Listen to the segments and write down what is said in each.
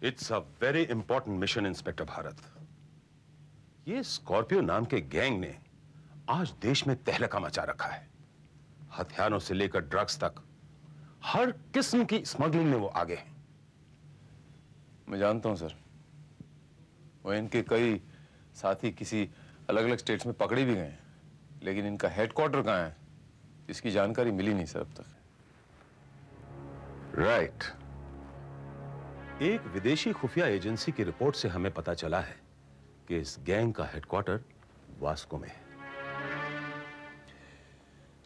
It's a very important mission inspector Bharat. ये Scorpio नाम के गैंग ने आज देश में तहलका मचा रखा है। हथियारों से लेकर ड्रग्स तक हर किस्म की स्मगलिंग में वो आगे हैं। मैं जानता हूं सर, वो इनके कई साथी किसी अलग अलग स्टेट्स में पकड़े भी गए हैं, लेकिन इनका हेडक्वार्टर कहाँ है इसकी जानकारी मिली नहीं सर अब तक। राइट। एक विदेशी खुफिया एजेंसी की रिपोर्ट से हमें पता चला है कि इस गैंग का हेडक्वार्टर वास्को में है।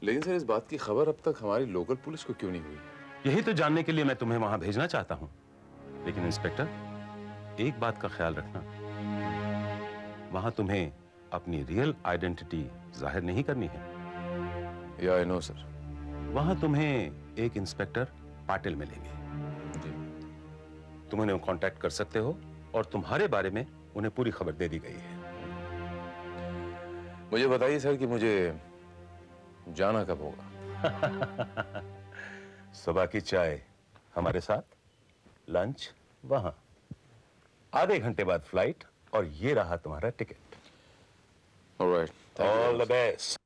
लेकिन सर इस बात की खबर अब तक हमारी लोकल पुलिस को क्यों नहीं हुई? यही तो जानने के लिए मैं तुम्हें वहां भेजना चाहता हूं। लेकिन इंस्पेक्टर, एक बात का ख्याल रखना, वहां तुम्हें अपनी रियल आइडेंटिटी जाहिर नहीं करनी है। या आई नो सर। वहां तुम्हें एक इंस्पेक्टर पाटिल मिलेंगे। जी। तुम उन्हें कांटेक्ट कर सकते हो और तुम्हारे बारे में उन्हें पूरी खबर दे दी गई है। मुझे बताइए सर कि मुझे जाना कब होगा? सुबह की चाय हमारे साथ, लंच वहां, आधे घंटे बाद फ्लाइट, और ये रहा तुम्हारा ticket. Alright, all the best.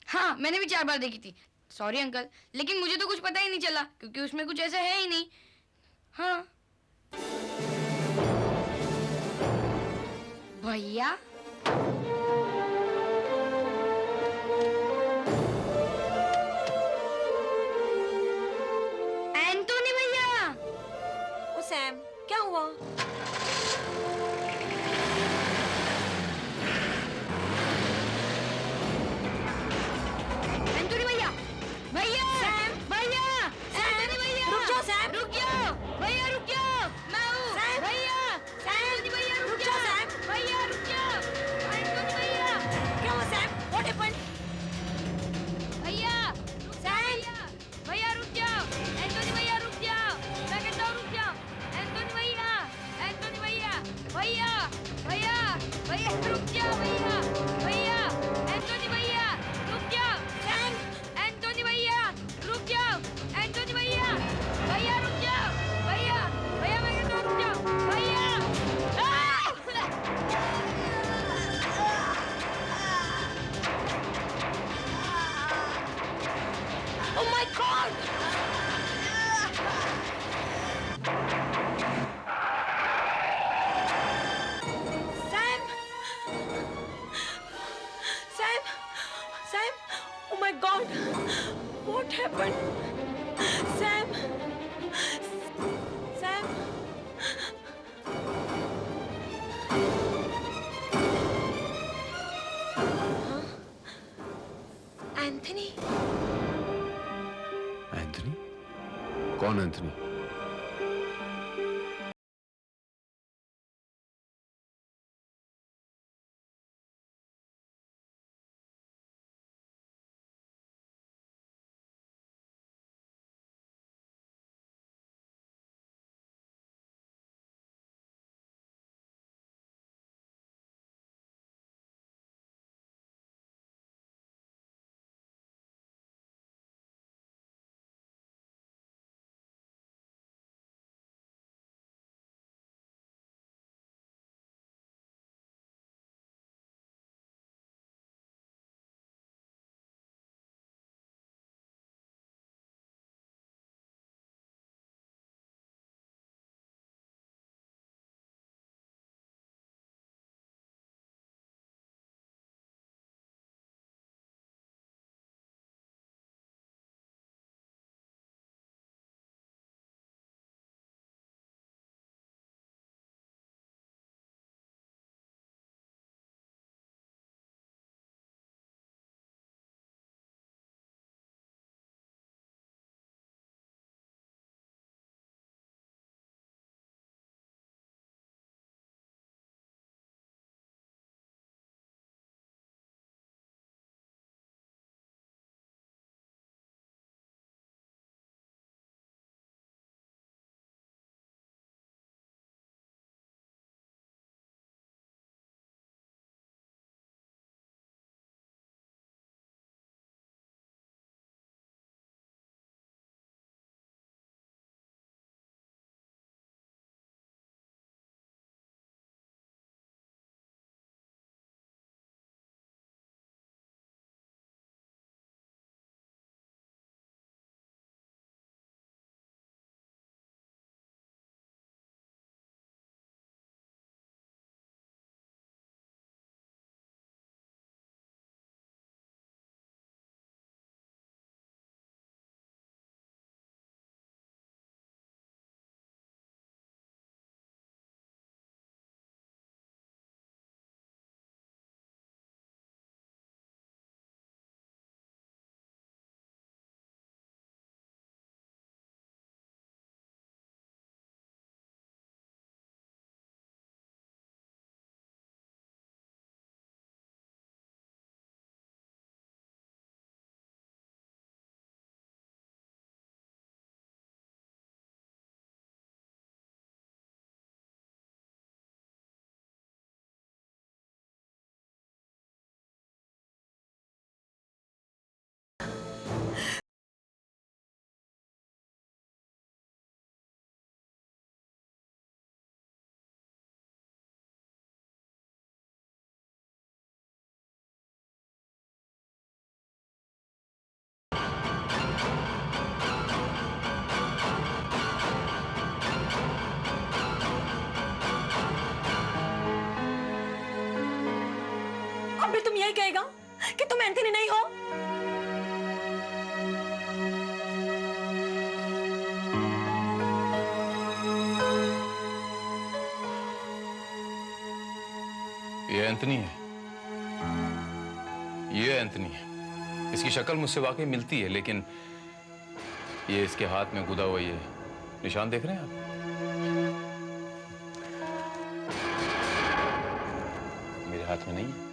हाँ, मैंने भी 4 बार देखी थी। सॉरी अंकल, लेकिन मुझे तो कुछ पता ही नहीं चला क्योंकि उसमें कुछ ऐसा है ही नहीं। हाँ। भैया, एंटोनी भैया। ओ सैम, क्या हुआ? एंटोनी भैया, भैया, सैम! भैया, एंटोनी भैया, रुक जाओ सैम! रुक जाओ, भैया रुक जाओ, मैं हूँ, सैम! भैया, एंटोनी भैया रुक रुक जाओ जाओ, सैम! भैया रुक जाओ, एंटोनी भैया, क्या हुआ सैम? What happened? भैया, रुक जाओ, भैया, भैया रुक जाओ, एंटोनी भैया रुक जाओ, मैं कहता हूँ रुक जाओ, एंटोनी भैया, एंटोनी भैया, भैया, भैया, भैया रुक जाओ, भैया, भैया, एंटोनी भैया, रुक जाओ, सैम! एंटोनी भैया, रुक जाओ, एंटोनी भैया, भैया रुक जाओ, भैया, भैया मैं कहता हूँ रुक जाओ, भैया। Oh my God! Sam! Sam! Sam! Oh my God! What happened? Sam! Sam! Huh? Anthony? Anthony? कौन एंथनी? नहीं कहेगा कि तुम एंथनी नहीं हो? ये एंथनी है, ये एंथनी है। इसकी शक्ल मुझसे वाकई मिलती है, लेकिन ये इसके हाथ में गुदा हुआ ये निशान देख रहे हैं आप? मेरे हाथ में नहीं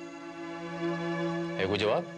है कोई जवाब?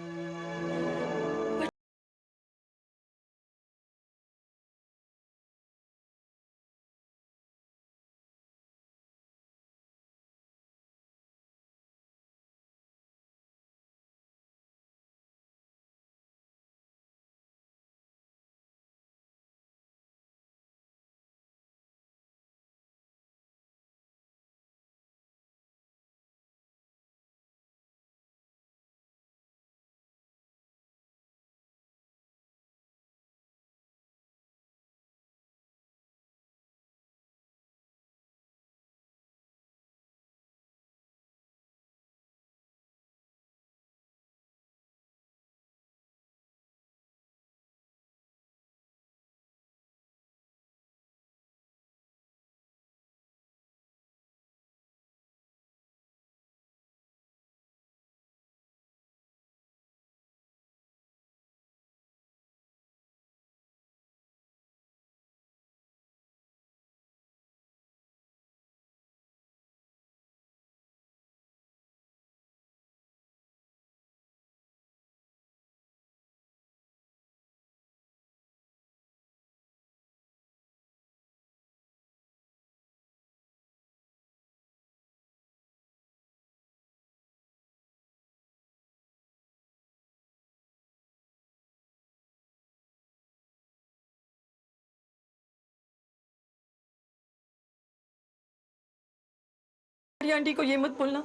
आंटी को ये मत बोलना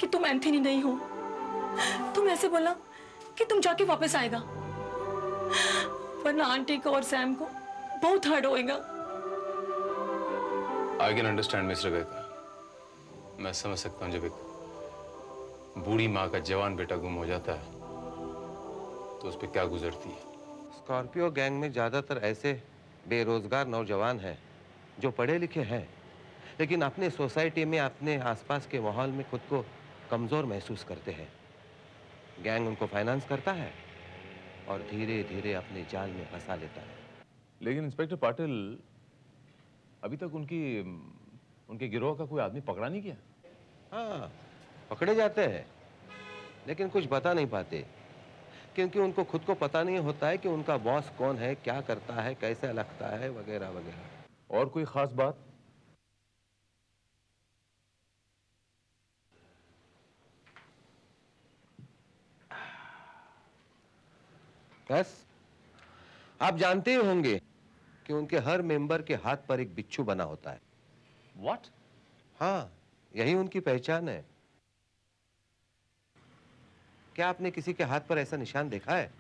कि तुम एंथनी नहीं हो। तुम ऐसे बोलना कि तुम जाके वापस आएगा, वरना आंटी को और सैम को बहुत हर्ट होएगा। I can understand mister Rebecca. मैं समझ सकता हूँ, जब एक बूढ़ी माँ का जवान बेटा गुम हो जाता है तो उस पर क्या गुजरती है। स्कॉर्पियो गैंग में ज्यादातर ऐसे बेरोजगार नौजवान हैं जो पढ़े लिखे हैं, लेकिन अपने सोसाइटी में, अपने आसपास के माहौल में खुद को कमजोर महसूस करते हैं। गैंग उनको फाइनेंस करता है और धीरे धीरे अपने जाल में फंसा लेता है। लेकिन इंस्पेक्टर पाटिल, अभी तक उनके गिरोह का कोई आदमी पकड़ा नहीं गया? हाँ, पकड़े जाते हैं, लेकिन कुछ बता नहीं पाते, क्योंकि उनको खुद को पता नहीं होता है कि उनका बॉस कौन है, क्या करता है, कैसे लगता है, वगैरह वगैरह। और कोई खास बात? बस आप जानते ही होंगे कि उनके हर मेंबर के हाथ पर एक बिच्छू बना होता है। What? हाँ, यही उनकी पहचान है। क्या आपने किसी के हाथ पर ऐसा निशान देखा है?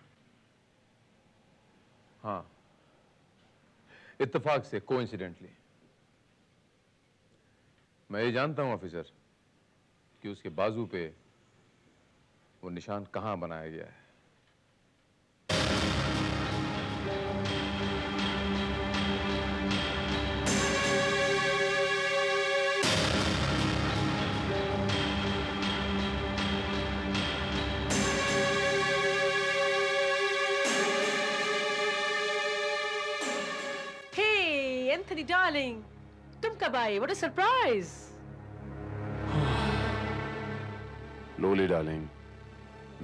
हाँ, इत्तेफाक से, कोइंसिडेंटली। मैं ये जानता हूं ऑफिसर कि उसके बाजू पे वो निशान कहां बनाया गया है। Anthony, darling, तुम कब आए? What a surprise! Lolly darling,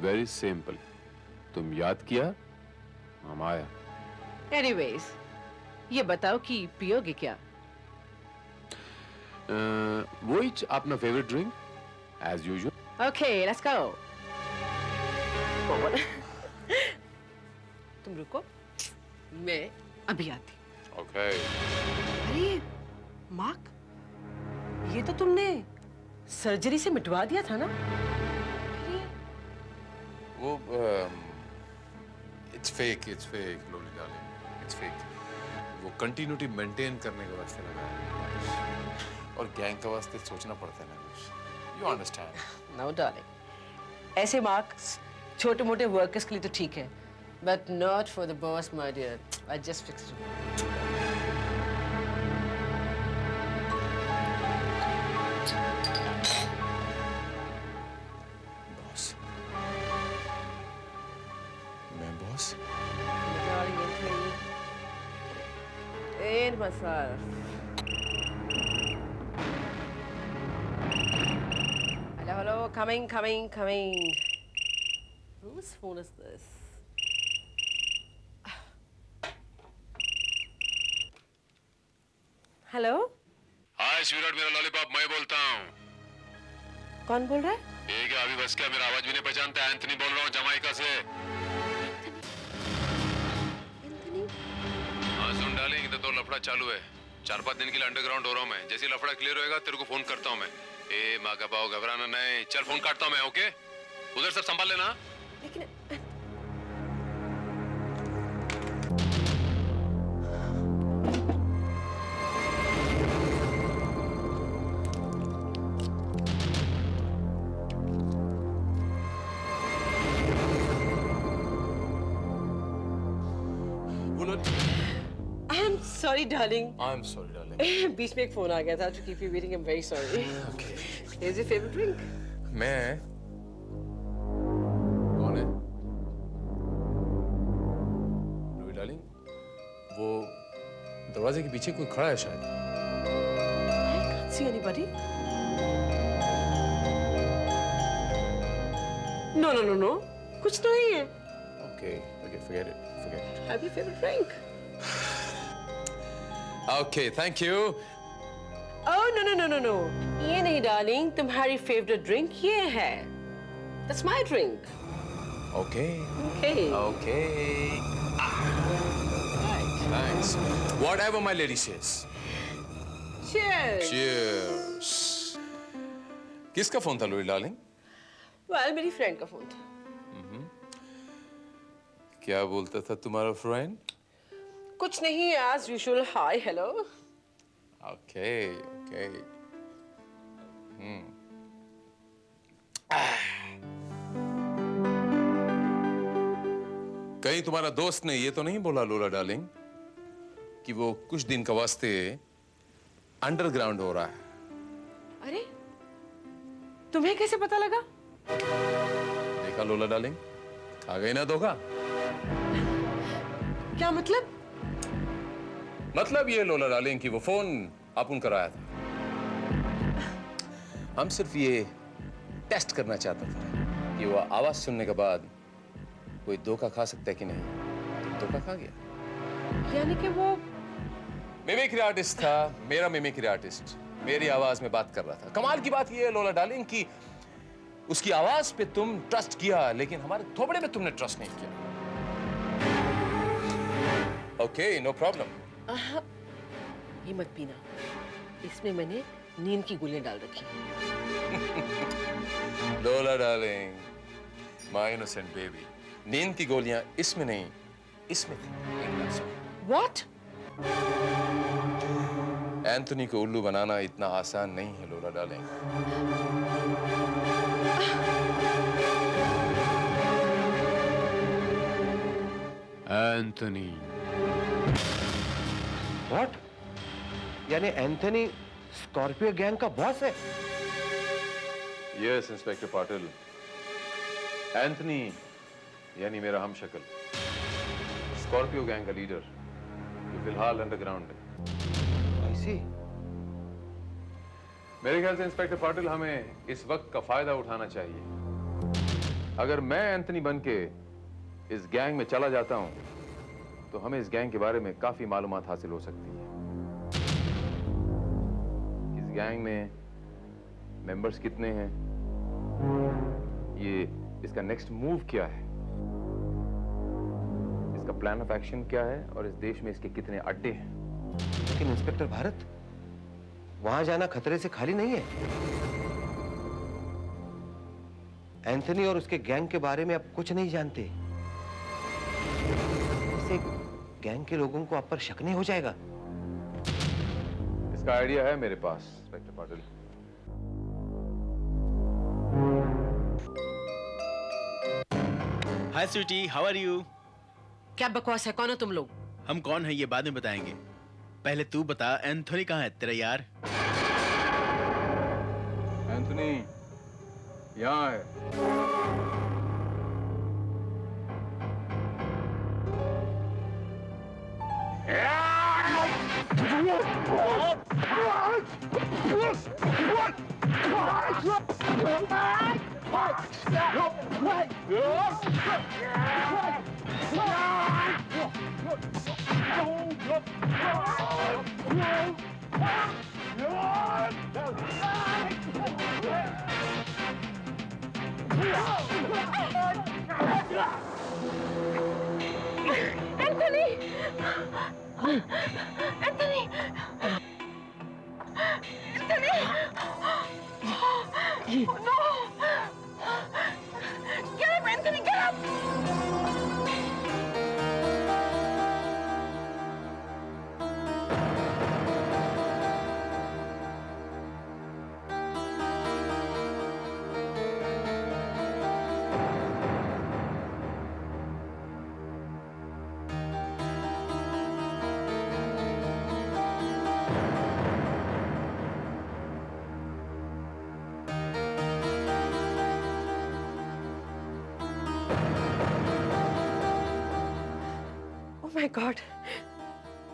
very simple. तुम याद किया, हम आया। Anyways, ये बताओ कि पियोगे क्या? वही अपना favourite drink, as usual. Okay, let's go. तुम रुको, मैं अभी आती। Okay. अरे मार्क, ये तो तुमने सर्जरी से मिटवा दिया था ना? वो it's fake, lolly darling, it's fake. वो कंटिन्यूटी मेंटेन करने के वास्ते लगा है, और गैंग के वास्ते सोचना पड़ता है ना कुछ। You understand? No, darling. ऐसे मार्क्स छोटे मोटे वर्कर्स के लिए तो ठीक है, but not for the boss, my dear. I just fixed it. Boss. मैं boss? Darling, Anthony. And myself. Hello, hello. Coming. Whose phone is this? Hello, hi sweetheart, मेरा लॉलीपॉप, मैं बोलता हूँ। कौन बोल रहा है? ये क्या अभी बस क्या, मेरा आवाज भी नहीं पहचानता? एंथनी बोल रहा हूँ, जमाइका से। एंथनी? हाँ सुन डार्लिंग, इधर तो लफड़ा चालू है। 4-5 दिन के लिए अंडरग्राउंड हो रहा हूँ मैं। जैसे लफड़ा क्लियर होएगा तेरे को फोन करता हूँ मैं। ए माँ का पाओ, घबराना नहीं। चल फोन काटता हूँ मैं, ओके? उधर सब संभाल लेना। लेकिन I'm sorry, darling. I'm sorry, darling. बीच में एक फोन आ गया था to keep you waiting. I'm very sorry. Okay. Here's your favorite drink. मैं कौन है? लुई डार्लिंग, वो दरवाजे के पीछे कोई खड़ा है शायद। I can't see anybody. No. कुछ तो नहीं है. Okay, forget it. Have your favorite drink. Okay, thank you. Oh no. ये नहीं darling, तुम्हारी favorite drink ये है. That's my drink. Okay. Okay. Right. Thanks. Whatever my lady says. Cheers. Cheers. किसका फोन था लुई डार्लिंग? Well, मेरी friend का phone था. क्या बोलता था तुम्हारा फ्रेंड? कुछ नहीं, as usual. Hi, hello. Okay. कहीं तुम्हारा दोस्त ने ये तो नहीं बोला लोला डार्लिंग कि वो कुछ दिन का वास्ते अंडरग्राउंड हो रहा है? अरे, तुम्हें कैसे पता लगा? देखा लोला डार्लिंग, खा गई ना धोखा। क्या मतलब? मतलब ये लोला डार्लिंग कि वो फोन अपन कराया था। हम सिर्फ ये टेस्ट करना चाहता था कि वो आवाज सुनने के बाद कोई धोखा खा सकता है कि नहीं। तो धोखा खा गया। यानी कि वो मिमिक्री आर्टिस्ट था, मेरा मिमिक्री आर्टिस्ट मेरी आवाज में बात कर रहा था। कमाल की बात ये है लोला डार्लिंग कि उसकी आवाज पे तुम ट्रस्ट किया, लेकिन हमारे थोबड़े पे तुमने ट्रस्ट नहीं किया। Okay, no problem. ये मत पीना, इसमें मैंने नींद की गोलियां डाल रखी। लोला डार्लिंग, माय इनोसेंट बेबी, नींद की गोलियां इसमें नहीं, इसमें थी, एक गिलास में। What? एंथनी को उल्लू बनाना इतना आसान नहीं है लोला डार्लिंग। एंथनी। व्हाट? यानी एंथनी स्कॉर्पियो गैंग का बॉस है? यस इंस्पेक्टर पाटिल, एंथनी यानी मेरा हमशक्ल, स्कॉर्पियो गैंग का लीडर जो फिलहाल अंडरग्राउंड है। I see. मेरे ख्याल से इंस्पेक्टर पाटिल हमें इस वक्त का फायदा उठाना चाहिए। अगर मैं एंथनी बन के इस गैंग में चला जाता हूं तो हमें इस गैंग के बारे में काफी मालूमात हासिल हो सकती है। इस गैंग में मेंबर्स कितने हैं, ये इसका नेक्स्ट मूव क्या है, इसका प्लान ऑफ एक्शन क्या है और इस देश में इसके कितने अड्डे हैं। लेकिन इंस्पेक्टर भारत, वहां जाना खतरे से खाली नहीं है। एंथनी और उसके गैंग के बारे में आप कुछ नहीं जानते। इससे गैंग के लोगों को आप पर शक नहीं हो जाएगा? इसका आइडिया है मेरे पास inspector Patil. Hi sweetie, how are you? क्या बकवास है? कौन हो तुम लोग? हम कौन है ये बाद में बताएंगे। पहले तू बता, एंथोनी कहाँ है तेरा यार? एंथनी यहाँ है। ओह माय गॉड,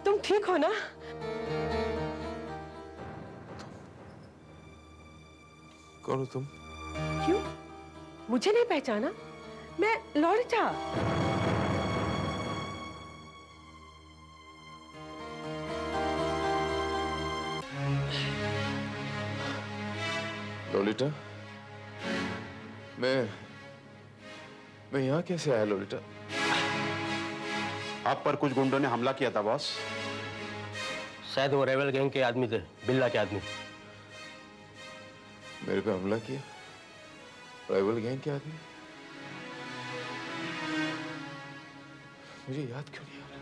तुम ठीक हो ना? कौन हो तुम? क्यों? मुझे नहीं पहचाना? मैं लॉरिटा। लोलिटा, मैं यहाँ कैसे आया लोलिटा? आप पर कुछ गुंडों ने हमला किया था बॉस। शायद वो रेबल गैंग के आदमी थे, बिल्ला के आदमी। मेरे पे हमला किया? राइवल गैंग के आदमी? मुझे याद क्यों नहीं आ रहा?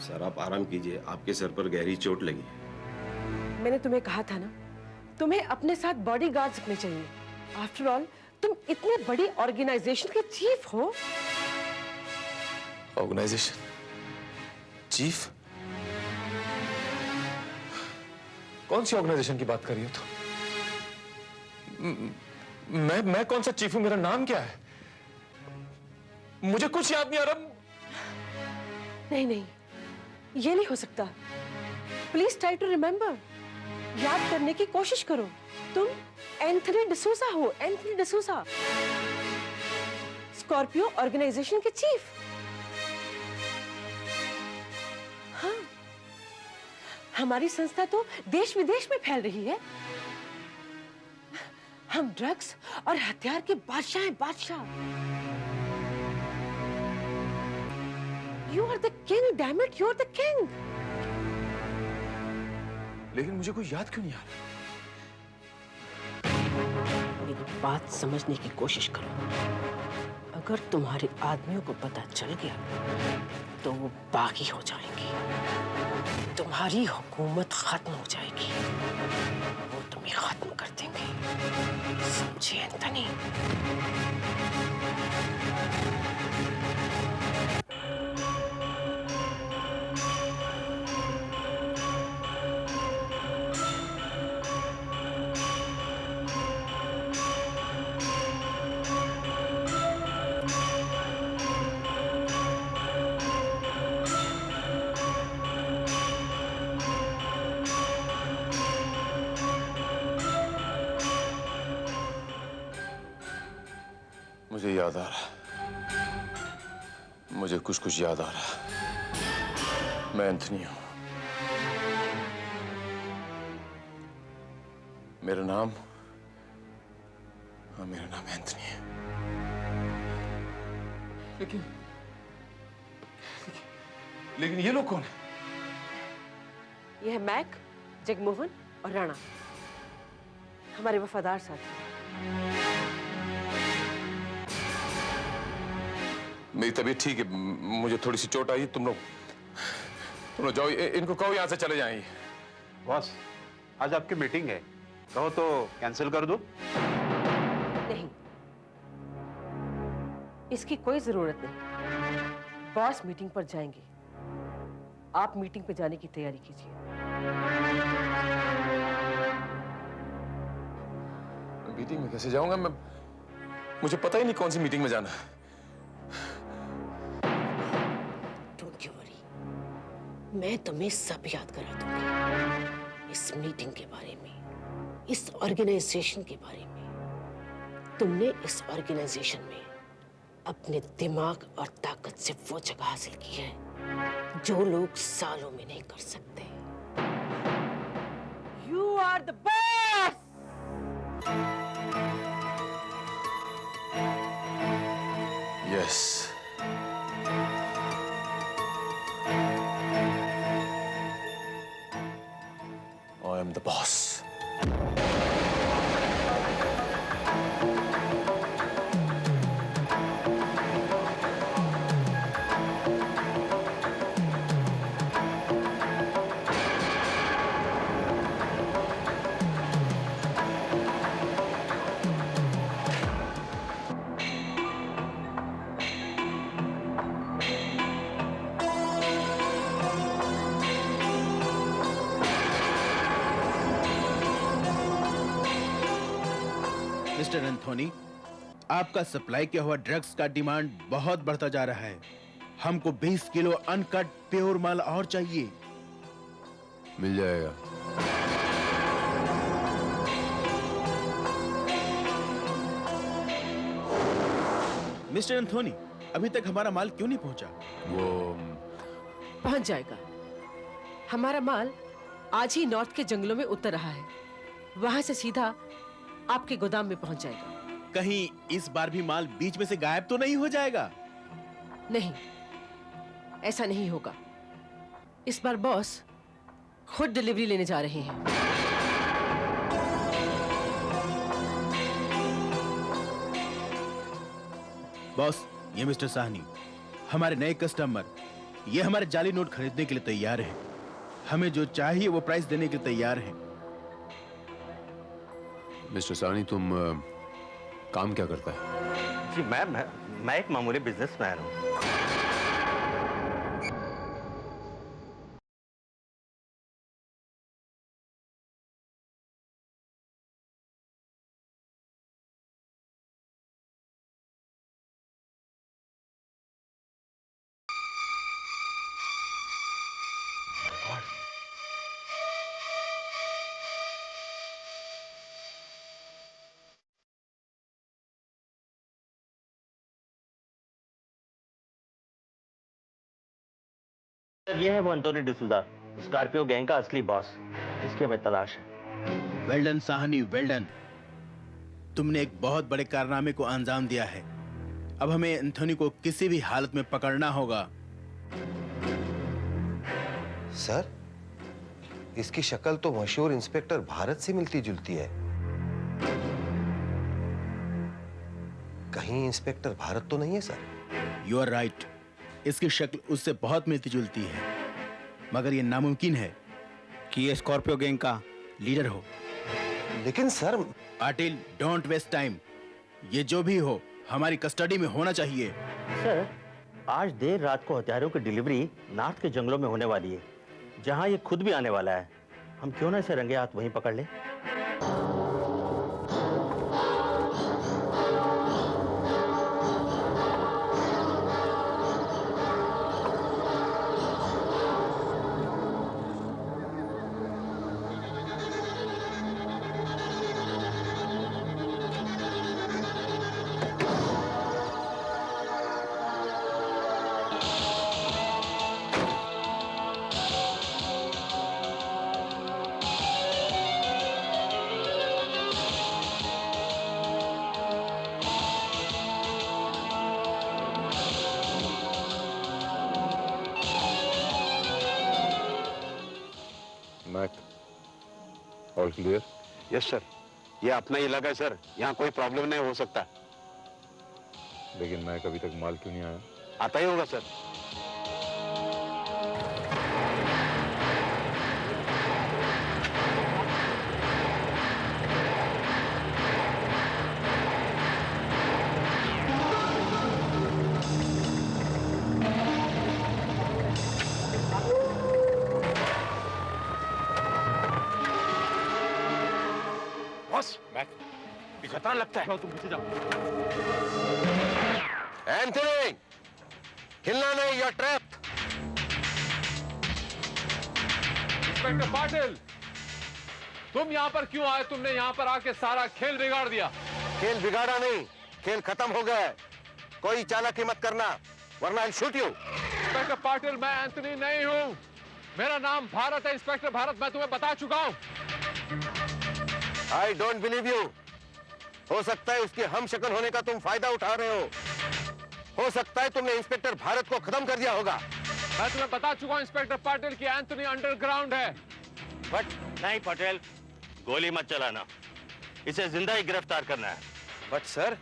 सर आप आराम कीजिए, आपके सर पर गहरी चोट लगी। मैंने तुम्हें कहा था ना, तुम्हें अपने साथ बॉडीगार्ड्स रखने चाहिए। आफ्टर ऑल तुम इतने बड़ी ऑर्गेनाइजेशन के चीफ हो। Organisation chief? कौन सी ऑर्गेनाइजेशन की बात कर रही हो तुम? मैं कौन सा चीफ हूं? मेरा नाम क्या है? मुझे कुछ याद नहीं आ रहा। नहीं नहीं, ये नहीं हो सकता। Please try to remember. याद करने की कोशिश करो। तुम एंथनी डिसूजा हो, एंथनी डिसूजा, स्कॉर्पियो ऑर्गेनाइजेशन के चीफ। हाँ, हमारी संस्था तो देश विदेश में फैल रही है। हम ड्रग्स और हथियार के बादशाह हैं, बादशाह। You are the king, damn it, you are the king. लेकिन मुझे कोई याद क्यों नहीं आ रहा? मेरी बात समझने की कोशिश करो। अगर तुम्हारे आदमियों को पता चल गया तो वो बागी हो जाएंगे। तुम्हारी हुकूमत खत्म हो जाएगी। वो तुम्हें खत्म कर देंगे। समझे एंथनी? मुझे याद आ रहा। मुझे कुछ कुछ याद आ रहा। मैं एंथनी हूं। मेरा नाम, हाँ मेरा नाम एंथनी है। लेकिन लेकिन ये लोग कौन है? ये है मैक, जगमोहन और राणा, हमारे वफादार साथी। मेरी तबीयत ठीक है, मुझे थोड़ी सी चोट आई। तुम लोग जाओ, इनको कहो यहां से चले जाएं। बॉस आज आपकी मीटिंग है, कहो तो कैंसिल कर दो। नहीं, इसकी कोई जरूरत नहीं। बॉस मीटिंग पर जाएंगे, आप मीटिंग पे जाने की तैयारी कीजिए। मीटिंग में कैसे जाऊंगा मैं? मुझे पता ही नहीं कौन सी मीटिंग में जाना है। डोंट यू वरी, मैं तुम्हें सब याद करा दूंगी। इस मीटिंग के बारे में, इस ऑर्गेनाइजेशन के बारे में। तुमने इस ऑर्गेनाइजेशन में अपने दिमाग और ताकत से वो जगह हासिल की है जो लोग सालों में नहीं कर सकते। You are the boss. Yes, I am the boss. Mister Anthony, आपका सप्लाई किया हुआ ड्रग्स का डिमांड बहुत बढ़ता जा रहा है। हमको 20 किलो अनकट प्योर माल और चाहिए। मिल जाएगा। मिस्टर एंथोनी, अभी तक हमारा माल क्यों नहीं पहुंचा? वो पहुंच जाएगा। हमारा माल आज ही नॉर्थ के जंगलों में उतर रहा है, वहां से सीधा आपके गोदाम में पहुंच जाएगा। कहीं इस बार भी माल बीच में से गायब तो नहीं हो जाएगा? नहीं, ऐसा नहीं होगा। इस बार बॉस खुद डिलीवरी लेने जा रहे हैं। बॉस, ये मिस्टर साहनी, हमारे नए कस्टमर, ये हमारे जाली नोट खरीदने के लिए तैयार हैं। हमें जो चाहिए वो प्राइस देने के लिए तैयार हैं। मिस्टर सानी, तुम काम क्या करता है? जी मैं एक मामूली बिजनेसमैन हूँ। सर, ये है वो एंटोनी डिसूजा, स्कॉर्पियो गैंग का असली बॉस। इसकी हमें तलाश है। Well done Sahni, well done. तुमने एक बहुत बड़े कारनामे को अंजाम दिया है। अब हमें एंथोनी को किसी भी हालत में पकड़ना होगा। सर, इसकी शक्ल तो मशहूर इंस्पेक्टर भारत से मिलती जुलती है। कहीं इंस्पेक्टर भारत तो नहीं है सर? यू आर राइट, इसकी शक्ल उससे बहुत मिलती जुलती है, मगर यह नामुमकिन है कि ये स्कॉर्पियो गैंग का लीडर हो। लेकिन sir, Patil, don't waste time. ये जो भी हो हमारी कस्टडी में होना चाहिए। सर, आज देर रात को हथियारों की डिलीवरी नॉर्थ के जंगलों में होने वाली है, जहां ये खुद भी आने वाला है। हम क्यों ना इसे रंगे हाथ वहीं पकड़ लें? All clear? यस सर, ये अपना इलाका है सर, यहाँ कोई प्रॉब्लम नहीं हो सकता। लेकिन मैं अभी तक माल क्यों नहीं आया? आता ही होगा सर। खतरा लगता है। तुम पीछे जाओ। एंथनी, हिलना नहीं, you're trapped। इंस्पेक्टर पाटिल, तुम यहाँ पर क्यों आए? तुमने यहाँ पर आके सारा खेल बिगाड़ दिया। खेल बिगाड़ा नहीं, खेल खत्म हो गया है। कोई चालाकी मत करना, वरना I'll shoot you। Inspector Patil, मैं एंथनी नहीं हूँ। मेरा नाम भारत है। इंस्पेक्टर भारत, मैं तुम्हें बता चुका हूँ। I don't believe you। हो सकता है उसके हम शक्ल होने का तुम फायदा उठा रहे हो। हो सकता है तुमने इंस्पेक्टर भारत को खत्म कर दिया होगा। मैं तुम्हें बता चुका हूँ इंस्पेक्टर पाटिल कि एंथनी अंडरग्राउंड है। बट नहीं पटेल, गोली मत चलाना, इसे जिंदा ही गिरफ्तार करना है। बट सर,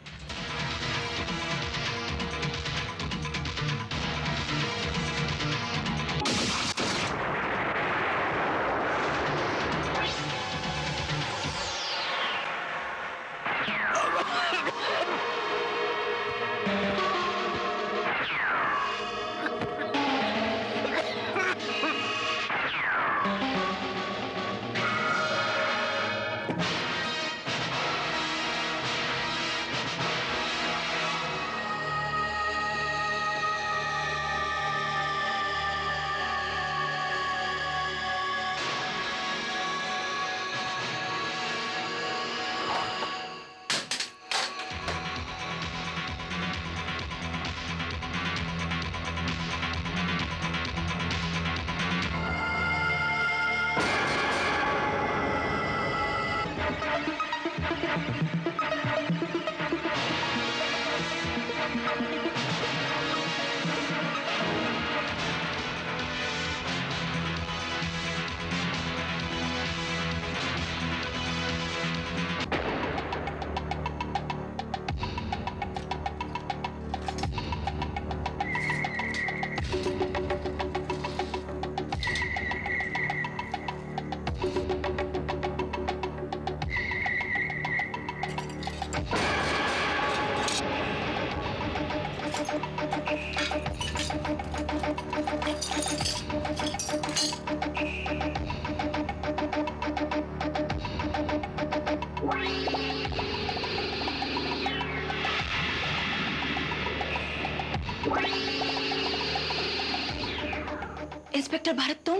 इंस्पेक्टर भारत, तुम?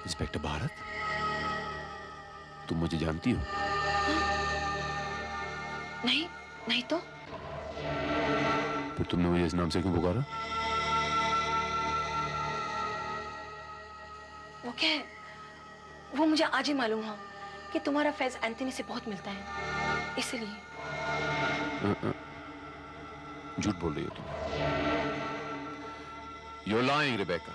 इंस्पेक्टर भारत, तुम मुझे जानती हो? नहीं, नहीं तो? फिर तुमने मुझे इस नाम से क्यों पुकारा? वो क्या है? वो मुझे आज ही मालूम हुआ कि तुम्हारा फैज एंथनी से बहुत मिलता है, इसलिए। झूठ बोल रही हो तुम। You're lying, Rebecca.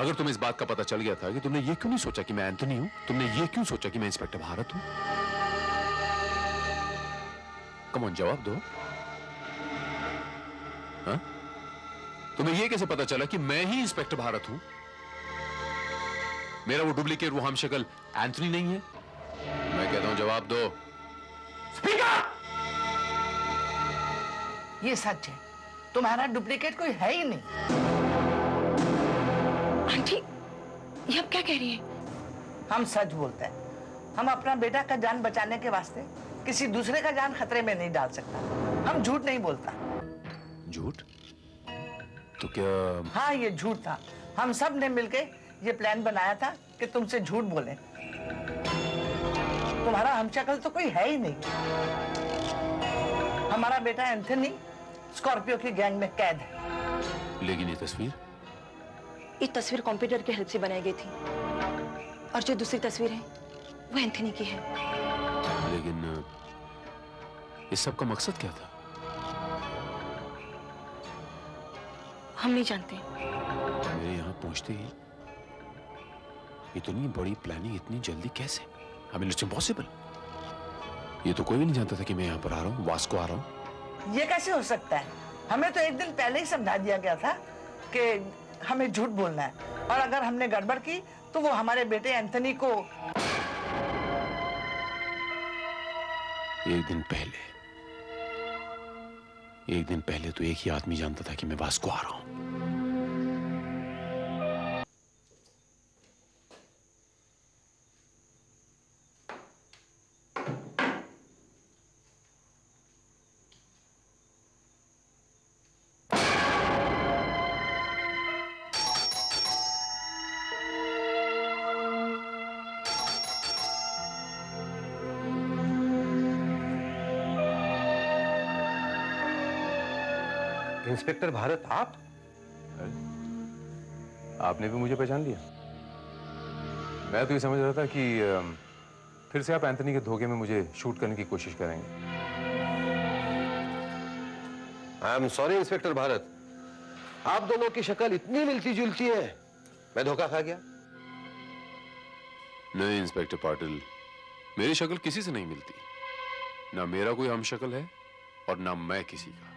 अगर तुम्हें इस बात का पता चल गया था कि तुमने ये क्यों नहीं सोचा कि मैं एंथनी हूं, तुमने ये क्यों सोचा कि मैं इंस्पेक्टर भारत हूं? कम ऑन, जवाब दो। हाँ? तुम्हें ये कैसे पता चला कि मैं ही इंस्पेक्टर भारत हूं? मेरा वो डुप्लीकेट, वो हमशक्ल एंथनी नहीं है? मैं कहता हूं जवाब दो। स्पीकर! ये सच है, तुम्हारा डुप्लीकेट कोई है ही नहीं। आंटी, ये आप क्या कह रही हैं? हम सच बोलते हैं। हम अपना बेटा का जान बचाने के वास्ते किसी दूसरे का जान खतरे में नहीं डाल सकता। हम झूठ नहीं बोलता। झूठ? तो क्या? हाँ, ये झूठ था। हम सब ने मिलके ये प्लान बनाया था कि तुमसे झूठ बोलें। तुम्हारा हमशक्ल तो कोई है ही नहीं। हमारा बेटा एंथनी स्कॉर्पियो की गैंग में कैद है। लेकिन ये तस्वीर? ये तस्वीर कंप्यूटर की हेल्प से बनाई गई थी, और जो दूसरी तस्वीर है वो एंथनी की है। लेकिन इस सब का मकसद क्या था? हम नहीं जानते। मेरे यहाँ पहुंचते ही इतनी बड़ी प्लानिंग इतनी जल्दी कैसे? I mean, it's impossible। ये तो कोई भी नहीं जानता था कि मैं यहाँ पर आ रहा हूँ, वास्को आ रहा हूँ। ये कैसे हो सकता है? हमें तो एक दिन पहले ही समझा दिया गया था कि हमें झूठ बोलना है, और अगर हमने गड़बड़ की तो वो हमारे बेटे एंथनी को। एक दिन पहले तो एक ही आदमी जानता था कि मैं वास्को आ रहा हूँ। इंस्पेक्टर भारत, आप? आपने भी मुझे पहचान लिया? मैं तो ये समझ रहा था कि फिर से आप एंथनी के धोखे में मुझे शूट करने की कोशिश करेंगे। I am sorry inspector Bharat, आप दोनों की शक्ल इतनी मिलती जुलती है, मैं धोखा खा गया। नहीं इंस्पेक्टर पाटिल, मेरी शक्ल किसी से नहीं मिलती। ना मेरा कोई हम शक्ल है और ना मैं किसी का।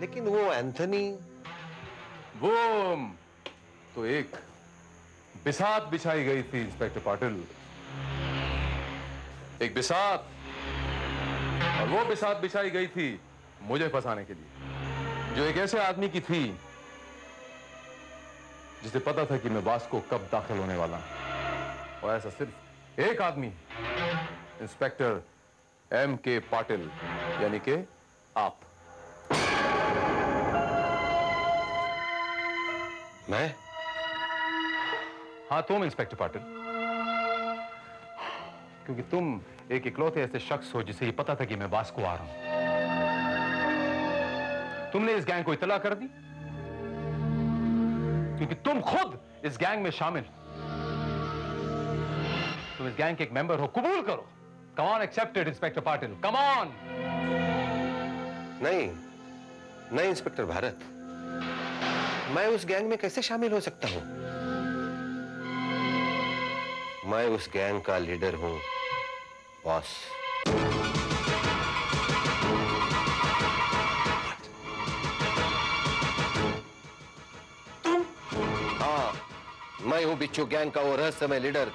लेकिन वो एंथनी, वो तो एक बिसात बिछाई गई थी इंस्पेक्टर पाटिल, एक बिसात, और वो बिसात बिछाई गई थी मुझे फंसाने के लिए, जो एक ऐसे आदमी की थी जिसे पता था कि मैं वास्को कब दाखिल होने वाला हूं। और ऐसा सिर्फ एक आदमी, इंस्पेक्टर M.K. पाटिल, यानी कि आप। मैं? हाँ तुम इंस्पेक्टर पाटिल, क्योंकि तुम एक इकलौते ऐसे शख्स हो जिसे ये पता था कि मैं वास्को आ रहा हूं। तुमने इस गैंग को इत्तला कर दी, क्योंकि तुम खुद इस गैंग में शामिल हो। तुम इस गैंग के एक मेंबर हो, कबूल करो। Come on, accepted inspector Patil, come on. नहीं, नहीं इंस्पेक्टर भारत, मैं उस गैंग में कैसे शामिल हो सकता हूं? मैं उस गैंग का लीडर हूं, बॉस। हाँ, मैं हूं बिच्छू गैंग का वो रहस्यमय लीडर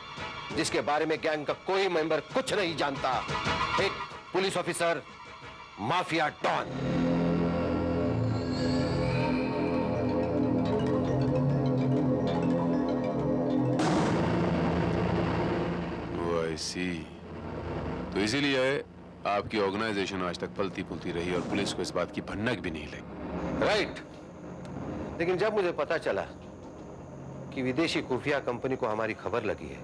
जिसके बारे में गैंग का कोई मेंबर कुछ नहीं जानता। एक पुलिस ऑफिसर, माफिया डॉन। सी तो इसीलिए आपकी ऑर्गेनाइजेशन आज तक फलती फूलती रही और पुलिस को इस बात की भनक भी नहीं लगी। राइट। लेकिन जब मुझे पता चला कि विदेशी खुफिया कंपनी को हमारी खबर लगी है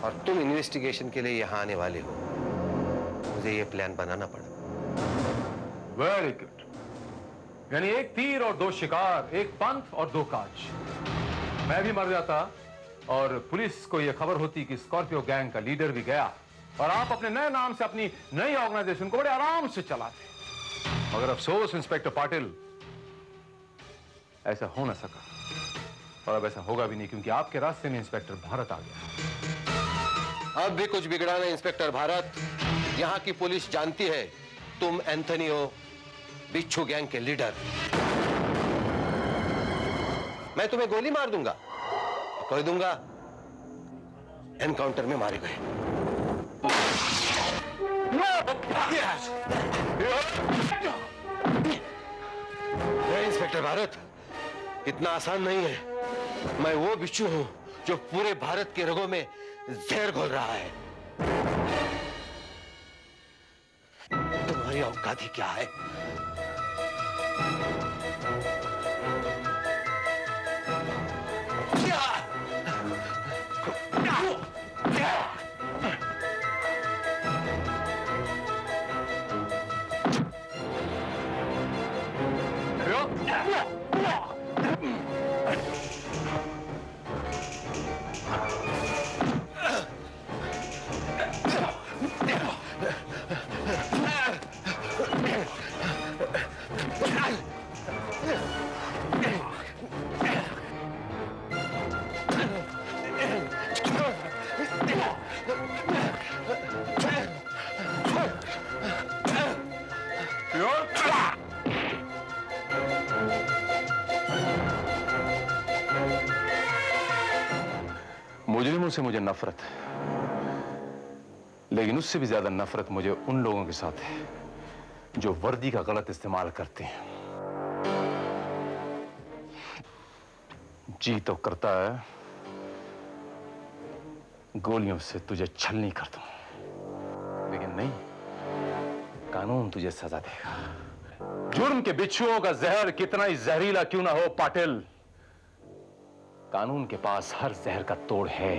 और तुम इन्वेस्टिगेशन के लिए यहां आने वाले हो, मुझे ये प्लान बनाना पड़ा। Very good. यानी एक तीर और दो शिकार, एक पंथ और दो काज। मैं भी मर जाता और पुलिस को यह खबर होती कि स्कॉर्पियो गैंग का लीडर भी गया, और आप अपने नए नाम से अपनी नई ऑर्गेनाइजेशन को बड़े आराम से चलाते। मगर अफसोस इंस्पेक्टर पाटिल, ऐसा हो ना सका, और अब ऐसा होगा भी नहीं, क्योंकि आपके रास्ते में इंस्पेक्टर भारत आ गया। अब भी कुछ बिगड़ा नहीं इंस्पेक्टर भारत। यहां की पुलिस जानती है तुम एंथनी हो, बिच्छू गैंग के लीडर। मैं तुम्हें गोली मार दूंगा, कह दूंगा एनकाउंटर में मारे गए। इंस्पेक्टर भारत, इतना आसान नहीं है। मैं वो बिच्छू हूं जो पूरे भारत के रगों में जहर घोल रहा है। तुम्हारी औकात ही क्या है? मुजरिमों से मुझे नफरत है, लेकिन उससे भी ज्यादा नफरत मुझे उन लोगों के साथ है जो वर्दी का गलत इस्तेमाल करते हैं। जी तो करता है गोलियों से तुझे छलनी कर दूं, लेकिन नहीं, कानून तुझे सजा देगा। जुर्म के बिच्छुओं का जहर कितना ही जहरीला क्यों ना हो पाटिल, कानून के पास हर जहर का तोड़ है।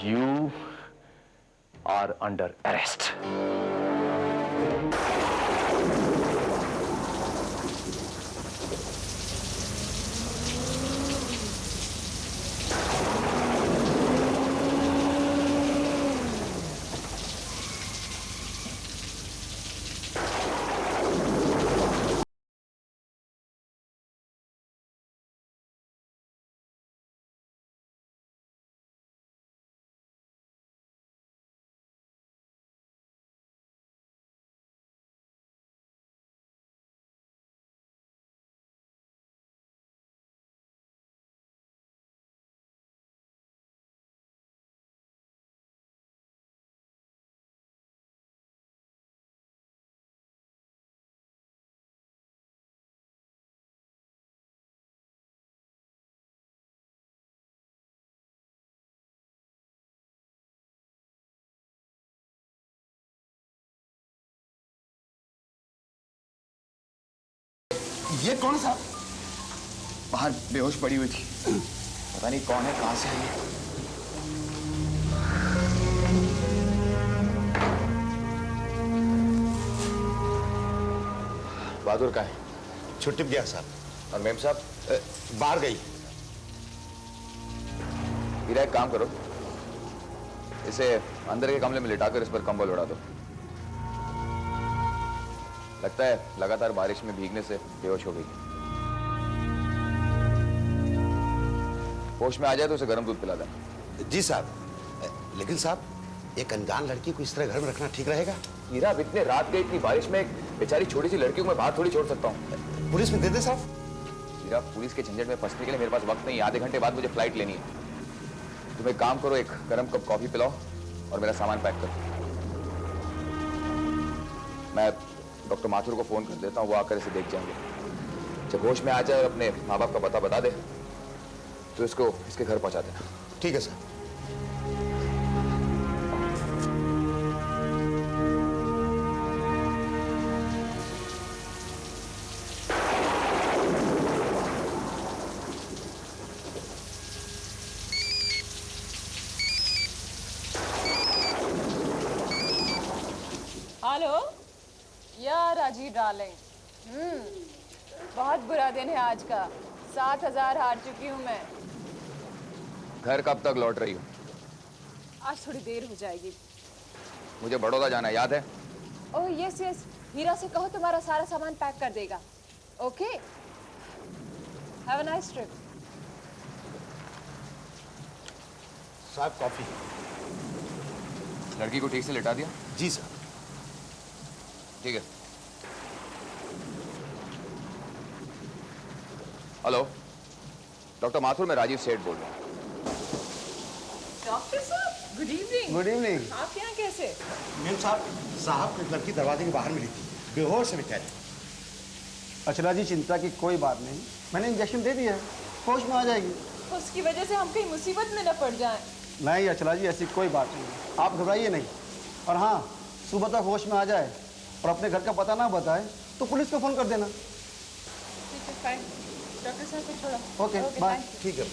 You are under arrest. ये कौन सा? बाहर बेहोश पड़ी हुई थी, पता नहीं कौन है, कहां से आई है। बहादुर कहाँ है? छुट्टी पे गया साहब। और मेम साहब? बाहर गई। हीरा, एक काम करो, इसे अंदर के कमरे में लिटाकर इस पर कंबल उड़ा दो। लगता है लगातार बारिश में भीगने से बेहोश हो गई। होश में आ जाए तो उसे गर्म दूध पिला देना। जी साहब। लेकिन साहब, एक अनजान लड़की को इस तरह घर में रखना ठीक रहेगा? हीरा, अब इतने रात गई, इतनी बारिश में एक बेचारी छोटी सी लड़की को मैं बाहर थोड़ी छोड़ सकता हूँ। पुलिस में दे दे साहब। हीरा, पुलिस के झंझट में फंसने के लिए मेरे पास वक्त नहीं, आधे घंटे बाद मुझे फ्लाइट लेनी है। तुम एक काम करो, एक गर्म कप कॉफी पिलाओ और मेरा सामान पैक करो। मैं डॉक्टर माथुर को फोन कर देता हूँ, वो आकर इसे देख जाएंगे। जब होश में आ जाए और अपने माँ बाप का पता बता दे तो इसको इसके घर पहुंचा देना। ठीक है सर। हेलो या राजीव डार्लिंग, बहुत बुरा दिन है आज का। 7,000 हार चुकी हूँ मैं। घर कब तक लौट रही हो? आज थोड़ी देर हो जाएगी। मुझे बड़ौदा जाना है, याद है? ओह यस यस, हीरा से कहो तुम्हारा सारा सामान पैक कर देगा। Okay, have a nice trip. साहब कॉफी। लड़की को ठीक से लिटा दिया? जी सर। ठीक है। हेलो डॉक्टर माथुर, मैं राजीव सेठ बोल रहा हूँ। डॉक्टर साहब, गुड इवनिंग। Good evening. आप यहाँ कैसे? मैम साहब को एक लड़की दरवाजे के बाहर मिली थी, बेहोश है बेचारी। अचला जी, चिंता की कोई बात नहीं, मैंने इंजेक्शन दे दिया है, होश में आ जाएगी। उसकी वजह से हम कहीं मुसीबत में न पड़ जाएं। नहीं अचला जी, ऐसी कोई बात नहीं, आप घबराइए नहीं। और हाँ, सुबह तक होश में आ जाए और अपने घर का पता ना बताए तो पुलिस को फोन कर देना। ठीक है, फाइन। डॉक्टर साहब को छोड़ो। Okay, bye. ठीक है।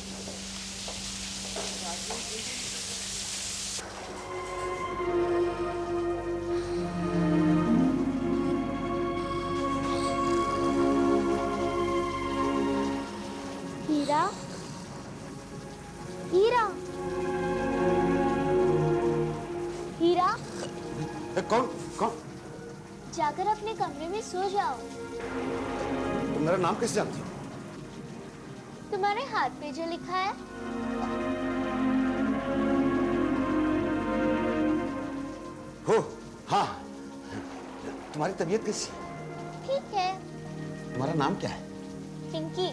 हीरा, हीरा, हीरा। कौन कौन? जाकर अपने कमरे में सो जाओ। तुम मेरा नाम कैसे जानती हो? तुम्हारे हाथ पे जो लिखा है। हो, हाँ। तुम्हारी तबीयत कैसी? ठीक है। तुम्हारा नाम क्या है? पिंकी।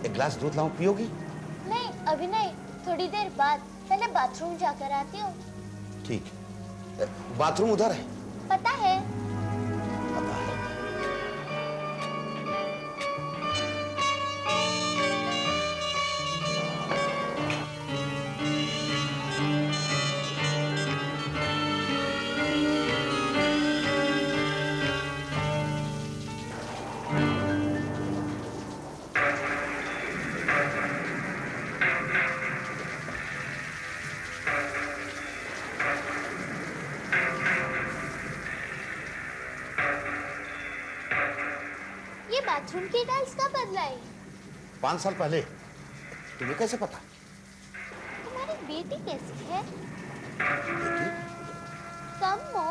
एक गिलास दूध लाऊं, पियोगी? नहीं, अभी नहीं, थोड़ी देर बाद। पहले बाथरूम जाकर आती हूँ। ठीक। बाथरूम उधर है। पता है। बाथरूम की टाइल्स कब बदलाई? 5 साल पहले। तुम्हें कैसे पता? तुम्हारी बेटी कैसी है? कम्मो,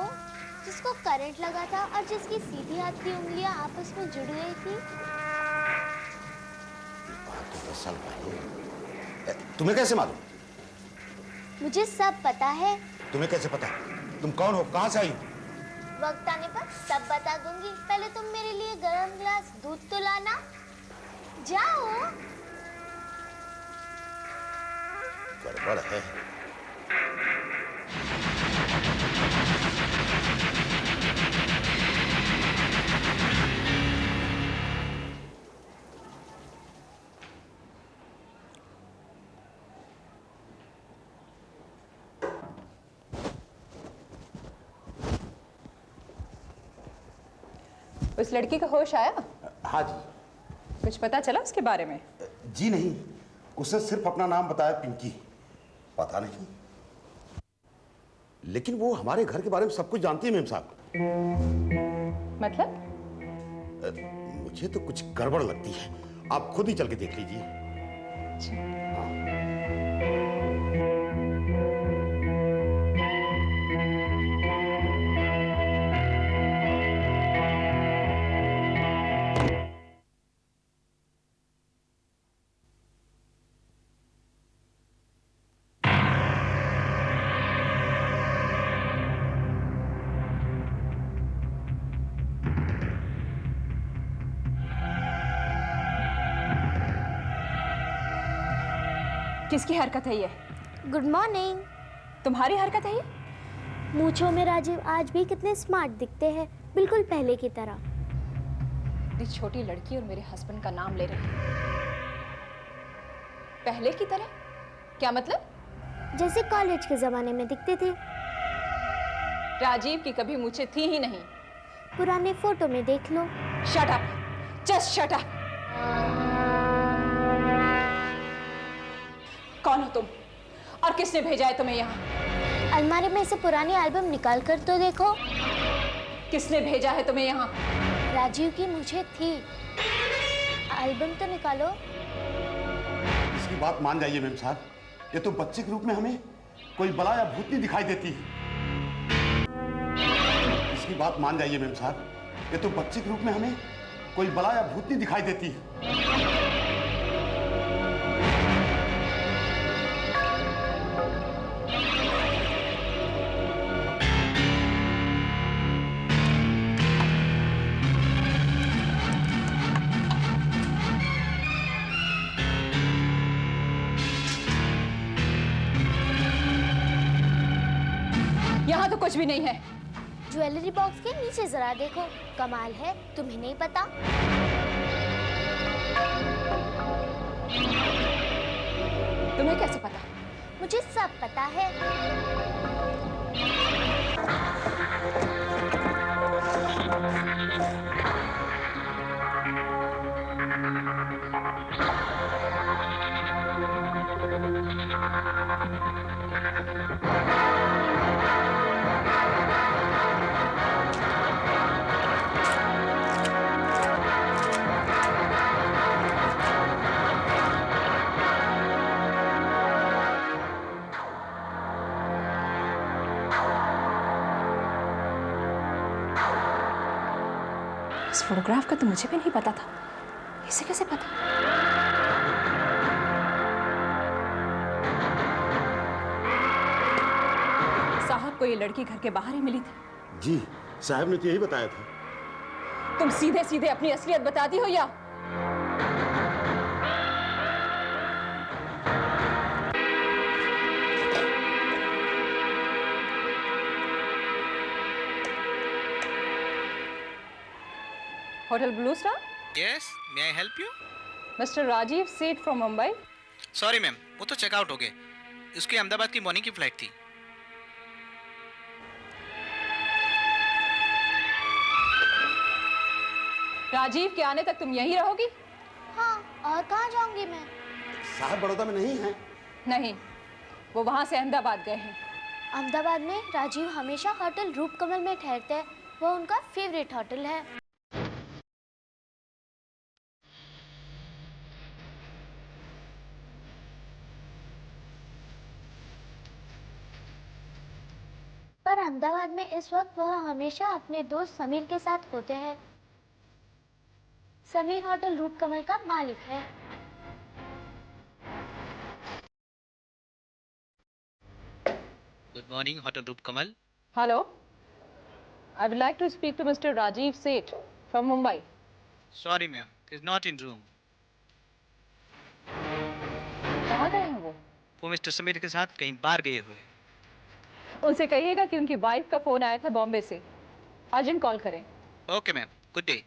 जिसको करंट लगा था और जिसकी सीधी हाथ की उंगलियां आपस में जुड़ गई थी। 10 साल पहले। तुम्हें कैसे मालूम? मुझे सब पता है। तुम्हें कैसे पता? तुम कौन हो, कहां से आई हो? वक्त आने पर सब बता दूंगी। पहले तुम मेरे लिए गरम गिलास दूध तो लाना। जाओ। गड़बड़ है। उस लड़की का होश आया? हाँ जी। कुछ पता चला उसके बारे में? जी नहीं, उसने सिर्फ अपना नाम बताया, पिंकी। पता नहीं, लेकिन वो हमारे घर के बारे में सब कुछ जानती है मैम साहब। मतलब? मुझे तो कुछ गड़बड़ लगती है, आप खुद ही चल के देख लीजिए। किसकी हरकत है ये? Good morning. तुम्हारी हरकत है ये? मूंछों में राजीव आज भी कितने स्मार्ट दिखते हैं, बिल्कुल पहले की तरह। इतनी छोटी लड़की और मेरे हस्बैंड का नाम ले रही है। पहले की तरह? क्या मतलब? जैसे कॉलेज के जमाने में दिखते थे। राजीव की कभी मूछें थी ही नहीं। पुराने फोटो में देख लो। Shut up, just shut up. कौन हो तुम और किसने भेजा है तुम्हें यहाँ? अलमारी में से पुरानी एल्बम निकाल कर तो देखो। किसने भेजा है तुम्हें यहाँ? राजीव की मुझे थी। एल्बम तो निकालो। इसकी बात मान जाइए मैम साहब, ये तो बच्चे के रूप में हमें कोई बला या भूतनी दिखाई देती है। इसकी बात मान जाइए मैम साहब, ये तो बच्चे के रूप में हमें कोई बला या भूतनी दिखाई देती है। यहाँ तो कुछ भी नहीं है। ज्वेलरी बॉक्स के नीचे जरा देखो, कमाल है, तुम्हें नहीं पता? तुम्हें कैसे पता? मुझे सब पता है। इस फोटोग्राफ का तो मुझे भी नहीं पता था। इसे कैसे पता? साहब को ये लड़की घर के बाहर ही मिली थी। जी, साहब ने तो यही बताया था। तुम सीधे सीधे अपनी असलियत बताती हो या? Hotel blue star? Yes, may I help you? Mister Rajeev Seth from Mumbai. Sorry ma'am, वो तो चेकआउट हो गए। उसकी अहमदाबाद की मॉर्निंग की फ्लाइट थी। राजीव के आने तक तुम यहीं रहोगी? हाँ, और कहाँ जाऊंगी मैं? साहब बड़ौदा में नहीं है। नहीं, वो वहां से अहमदाबाद गए हैं। अहमदाबाद में राजीव हमेशा होटल रूपकमल में ठहरते हैं, वो उनका फेवरेट होटल है। पर अहमदाबाद में इस वक्त वह हमेशा अपने दोस्त समीर के साथ होते हैं। समीर होटल रूपकमल का मालिक है। Good morning, Hotel Rupkamal. Hello, I would like to speak to Mr Rajeev Seth from Mumbai. Sorry ma'am, he's not in room. कहाँ गए हैं वो? वो मिस्टर समीर के साथ कहीं बाहर गए हुए। उनसे कहिएगा कि उनकी वाइफ का फोन आया था बॉम्बे से, अर्जेंट कॉल करें। Okay ma'am, good day.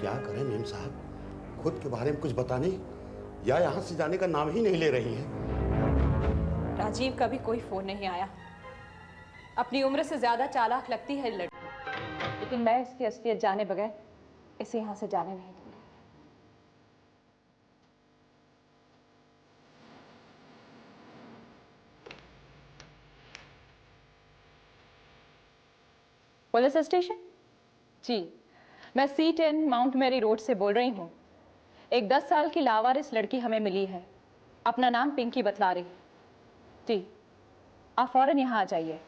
क्या करें मेम साहब, खुद के बारे में कुछ बताने या यहाँ से जाने का नाम ही नहीं ले रही हैं। राजीव का भी कोई फोन नहीं आया। अपनी उम्र से ज्यादा चालाक लगती है लड़की, लेकिन मैं इसकी असलियत जाने बगैर इसे यहाँ से जाने नहीं दूंगी। Police station? जी, मैं C10 माउंट मैरी रोड से बोल रही हूँ। एक 10 साल की लावारिस लड़की हमें मिली है, अपना नाम पिंकी बतला रही। जी, आप फौरन यहाँ आ जाइए।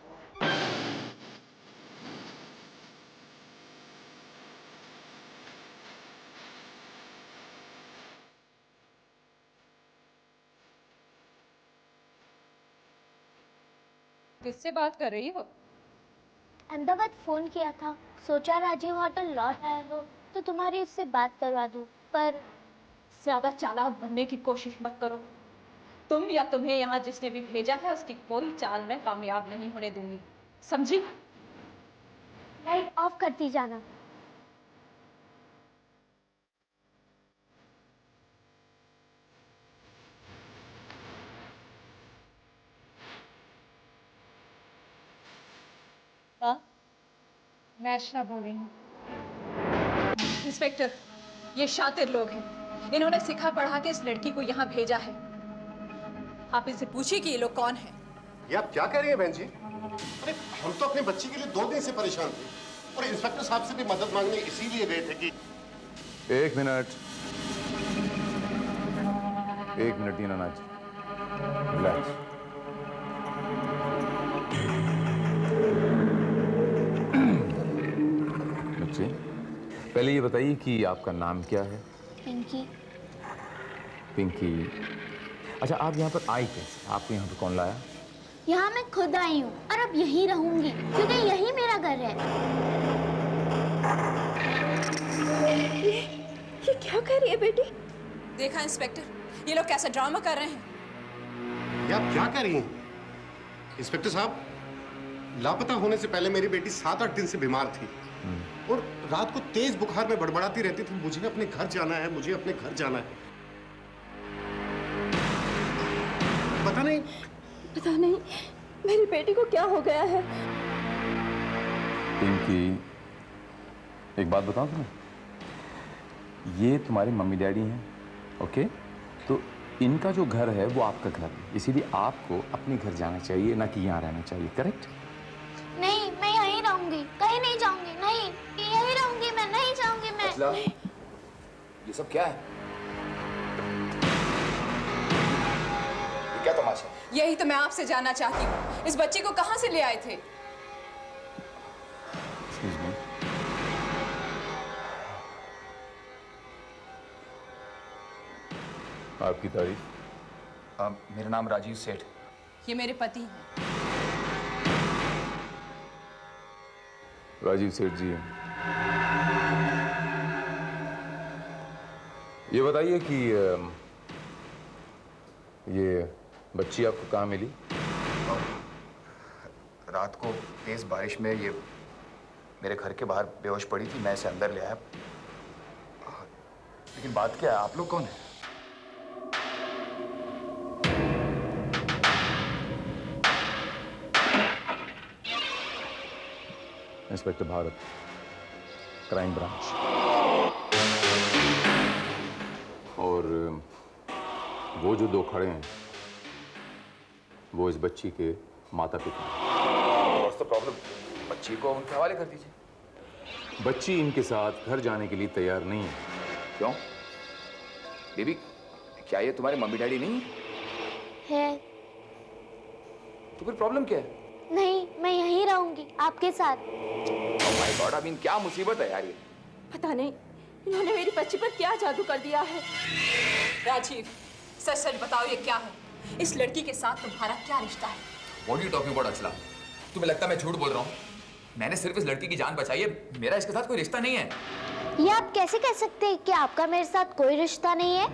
किससे बात कर रही हो? अहमदाबाद फोन किया था, सोचा राजीव होटल लौट आए हो तो तुम्हारी उससे बात करवा दूं, पर ज्यादा चालाक बनने की कोशिश मत करो। तुम या तुम्हें यहाँ जिसने भी भेजा है उसकी कोई चाल में कामयाब नहीं होने दूंगी, समझी? लाइट ऑफ करती जाना। हाँ, मैं अर्चना बोल रही हूँ। इंस्पेक्टर, ये शातिर लोग हैं। इन्होंने सिखा पढ़ा के इस लड़की को यहाँ भेजा है। आप इनसे पूछिए कि ये लोग कौन हैं। ये आप क्या कह रही हैं बहन जी? अरे हम तो अपने बच्ची के लिए 2 दिन से परेशान थे और इंस्पेक्टर साहब से भी मदद मांगने इसीलिए गए थे कि। एक मिनट दीनानाथ जी, रिलैक्स। बच्चे, पहले ये बताइए कि आपका नाम क्या है? पिंकी। पिंकी। अच्छा, आप यहाँ पर आई कैसे? आपको यहाँ पर कौन लाया? यहाँ मैं खुद आई हूँ और अब यहीं रहूंगी क्योंकि यही मेरा घर है। ये क्या कर रही है बेटी? देखा इंस्पेक्टर, ये लोग कैसा ड्रामा कर रहे हैं। ये आप क्या कर रही हैं? इंस्पेक्टर साहब, लापता होने से पहले मेरी बेटी 7-8 दिन से बीमार थी और रात को तेज बुखार में बड़बड़ाती रहती थी, मुझे अपने घर जाना है, मुझे अपने घर जाना है। पता नहीं मेरी बेटी को क्या हो गया है। पिंकी, एक बात बताऊं तुम्हें, ये तुम्हारे मम्मी डैडी हैं, ओके? तो इनका जो घर है वो आपका घर है, इसीलिए आपको अपने घर जाना चाहिए, ना कि यहाँ रहना चाहिए, करेक्ट? नहीं, मैं यहीं रहूंगी, कहीं नहीं जाऊंगी। नहीं, यहीं रहूंगी, मैं नहीं जाऊंगी। मैं ये सब क्या है? ये क्या तमाशा? यही तो मैं आपसे जानना चाहती हूँ, इस बच्चे को कहाँ से ले आए थे? आपकी तारीफ? मेरा नाम राजीव सेठ। ये मेरे पति हैं। राजीव सेठ जी हैं। ये बताइए कि ये बच्ची आपको कहाँ मिली? रात को तेज बारिश में ये मेरे घर के बाहर बेहोश पड़ी थी, मैं इसे अंदर ले आया। लेकिन बात क्या है, आप लोग कौन हैं? Inspector Bharat, crime branch. और वो जो 2 खड़े हैं वो इस बच्ची के माता पिता हैं। What's the problem? बच्ची को उनके हवाले कर दीजिए। बच्ची इनके साथ घर जाने के लिए तैयार नहीं है। क्यों? बेबी, क्या ये तुम्हारे मम्मी डैडी नहीं है? तो फिर प्रॉब्लम क्या है? नहीं, मैं यहीं रहूंगी आपके साथ। Oh my God, I mean, क्या मुसीबत है यार ये? पता नहीं इन्होंने मेरी बच्ची पर क्या जादू कर दिया है। राजीव, सच सच बताओ ये क्या है? इस लड़की के साथ तुम्हारा क्या रिश्ता है? What are you talking about, अचला? तुम्हें लगता है मैं झूठ बोल रहा हूँ? मैंने सिर्फ इस लड़की की जान बचाई है, मेरा इसके साथ कोई रिश्ता नहीं है। ये आप कैसे कह सकते हैं कि आपका मेरे साथ कोई रिश्ता नहीं है?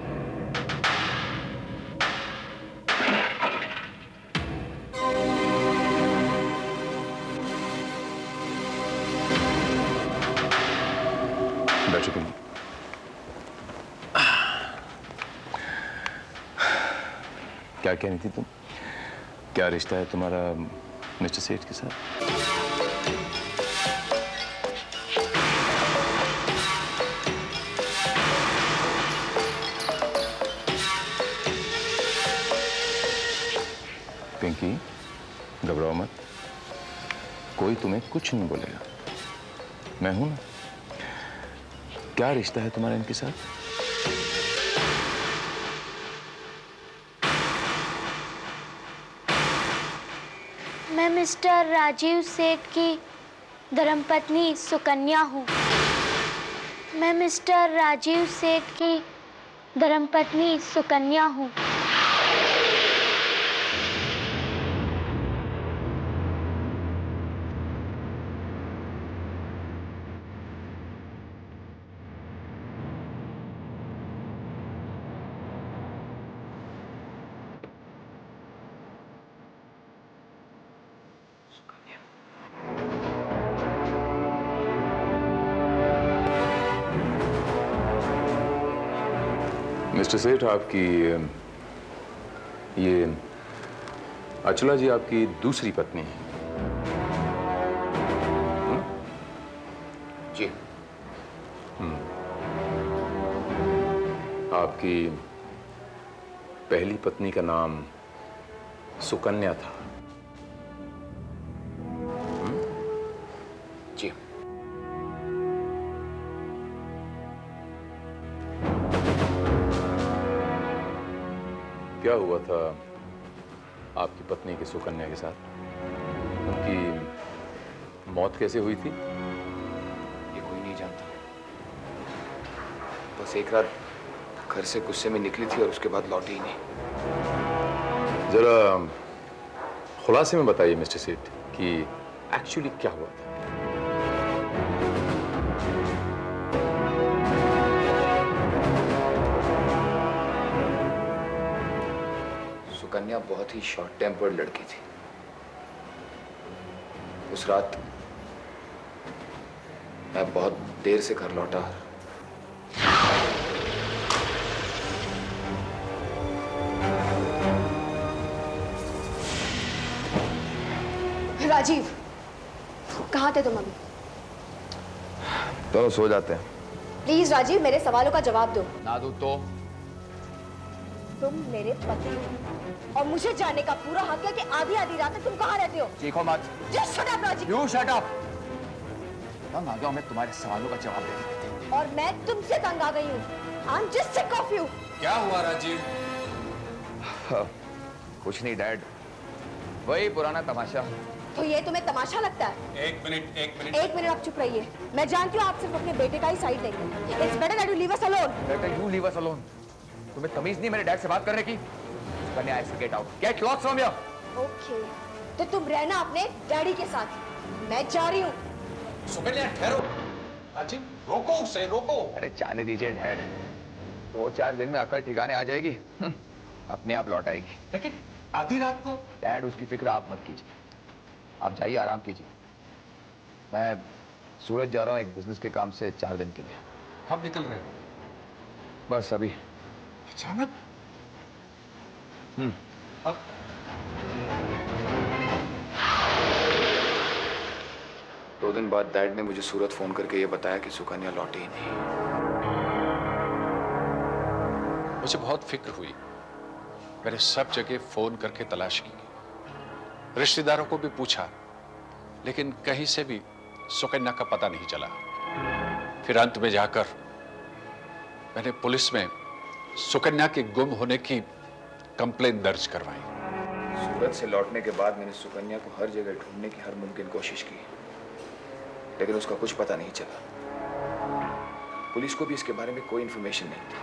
बैठ चुके हैं। क्या कहनी थी तुम? क्या रिश्ता है तुम्हारा मिस्टर सेठ के साथ? पिंकी, घबराओ मत, कोई तुम्हें कुछ नहीं बोलेगा, मैं हूं ना। क्या रिश्ता है तुम्हारा इनके साथ? मैं मिस्टर राजीव सेठ की धर्मपत्नी सुकन्या हूँ। मैं मिस्टर राजीव सेठ की धर्मपत्नी सुकन्या हूँ। मिस्टर सेठ, आपकी ये अचला जी आपकी दूसरी पत्नी है? जी। आपकी पहली पत्नी का नाम सुकन्या था? जी। क्या हुआ था आपकी पत्नी की सुकन्या के साथ? उनकी मौत कैसे हुई थी? ये कोई नहीं जानता। बस एक रात घर से गुस्से में निकली थी और उसके बाद लौटी ही नहीं। जरा खुलासे में बताइए मिस्टर सेठ कि एक्चुअली क्या हुआ था। सुकन्या बहुत ही शॉर्ट टेम्पर्ड लड़की थी। उस रात मैं बहुत देर से घर लौटा। राजीव, कहाँ थे तुम अभी? दोनों सो जाते हैं। प्लीज राजीव, मेरे सवालों का जवाब दो। ना दूं तो? तुम मेरे पति हो और मुझे जानने का पूरा हक है कि आधी आधी रात तक तुम कहाँ रहते हो। चीखो मत। Just shut up, Rajiv. You shut up। तंग आ गया हूं मैं तुम्हारे सवालों का जवाब देने। और मैं तुमसे तंग आ गई हूँ। I'm just sick of you। क्या हुआ राजीव? कुछ नहीं डैड, वही पुराना तमाशा। तो ये तुम्हें तमाशा लगता है? एक मिनट। एक मिनट आप चुप रहिए। मैं जानती हूँ आप सिर्फ अपने बेटे का ही साइड लेंगे। It's better that you leave us alone। बेटा, you leave us alone। तुम्हें तमीज नहीं मेरे डैड से बात करने की? Sukanya, I say get out। Get lost from here। Okay, तो तुम रहना अपने डैडी के साथ। मैं जा रही हूँ। सुकन्या, ठहरो। राजीव, रोको उसे, रोको। अरे जाने दीजिए डैड, 2-4 दिन में अकल ठिकाने आ जाएगी, अपने आप लौट आएगी। लेकिन आधी रात को? डैड, उसकी फिक्र आप मत कीजिए, आप जाइए, आराम कीजिए। मैं सूरत जा रहा हूँ एक बिजनेस के काम से 4 दिन के लिए। कब निकल रहे हो? बस अभी। अचानक? अब 2 दिन बाद डैड ने मुझे सूरत फोन करके ये बताया कि सुकन्या लौटी ही नहीं। मुझे बहुत फिक्र हुई। मैंने सब जगह फोन करके तलाश की, रिश्तेदारों को भी पूछा, लेकिन कहीं से भी सुकन्या का पता नहीं चला। फिर अंत में जाकर मैंने पुलिस में सुकन्या के गुम होने की कंप्लेंट दर्ज करवाई। सूरत से लौटने के बाद मैंने सुकन्या को हर जगह ढूंढने की हर मुमकिन कोशिश की, लेकिन उसका कुछ पता नहीं चला। पुलिस को भी इसके बारे में कोई इंफॉर्मेशन नहीं थी।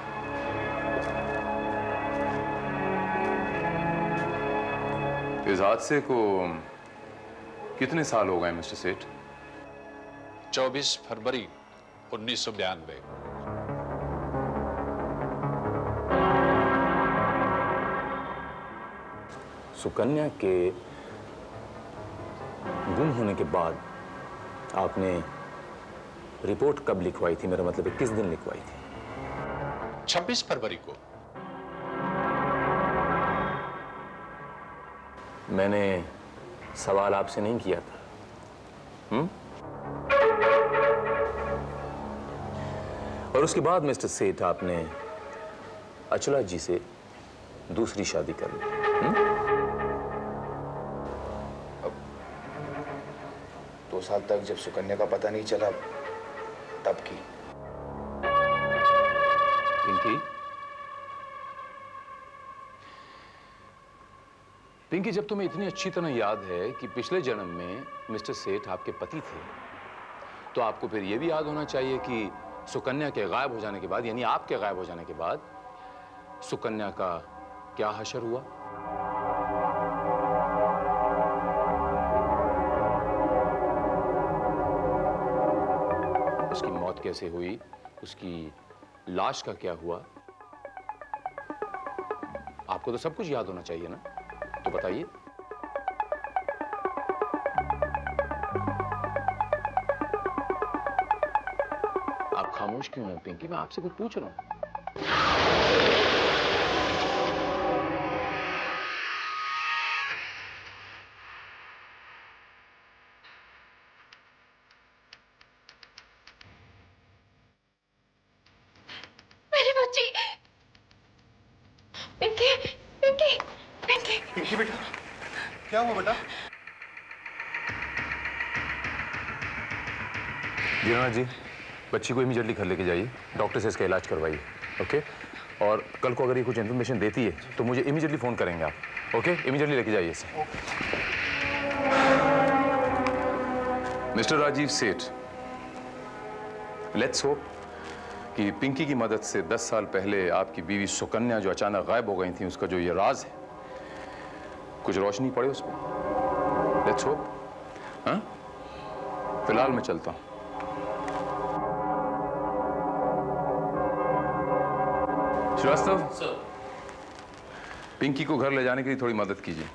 इस हादसे को कितने साल हो गए मिस्टर सेठ? 24 फरवरी 1992। सुकन्या के गुम होने के बाद आपने रिपोर्ट कब लिखवाई थी? मेरा मतलब है किस दिन लिखवाई थी? 26 फरवरी को। मैंने सवाल आपसे नहीं किया था। और उसके बाद मिस्टर सेठ आपने अचला जी से दूसरी शादी कर ली। अब 2 साल तक जब सुकन्या का पता नहीं चला तब की। पिंकी, जब तुम्हें इतनी अच्छी तरह याद है कि पिछले जन्म में मिस्टर सेठ आपके पति थे, तो आपको फिर यह भी याद होना चाहिए कि सुकन्या के गायब हो जाने के बाद, यानी आपके गायब हो जाने के बाद, सुकन्या का क्या हशर हुआ। उसकी मौत कैसे हुई, उसकी लाश का क्या हुआ, आपको तो सब कुछ याद होना चाहिए ना, तो बताइए। आप खामोश क्यों हैं पिंकी? मैं आपसे कुछ पूछ रहा हूं। मेरी बच्ची पिंकी, पिंकी, पिंकी। पिंकी बेटा, क्या हुआ बेटा? दीनानाथ जी, बच्ची को इमीडिएटली घर लेके जाइए, डॉक्टर से इसका इलाज करवाइए, ओके? और कल को अगर ये कुछ इन्फॉर्मेशन देती है तो मुझे इमीडिएटली फोन करेंगे आप, ओके? इमीडिएटली लेके जाइए इसे। मिस्टर राजीव सेठ, लेट्स होप कि पिंकी की मदद से 10 साल पहले आपकी बीवी सुकन्या जो अचानक गायब हो गई थी, उसका जो ये राज है, कुछ रोशनी पड़े उस पर। Let's hope. हाँ, फिलहाल मैं चलता हूं। श्रीवास्तव सर, पिंकी को घर ले जाने के लिए थोड़ी मदद कीजिए।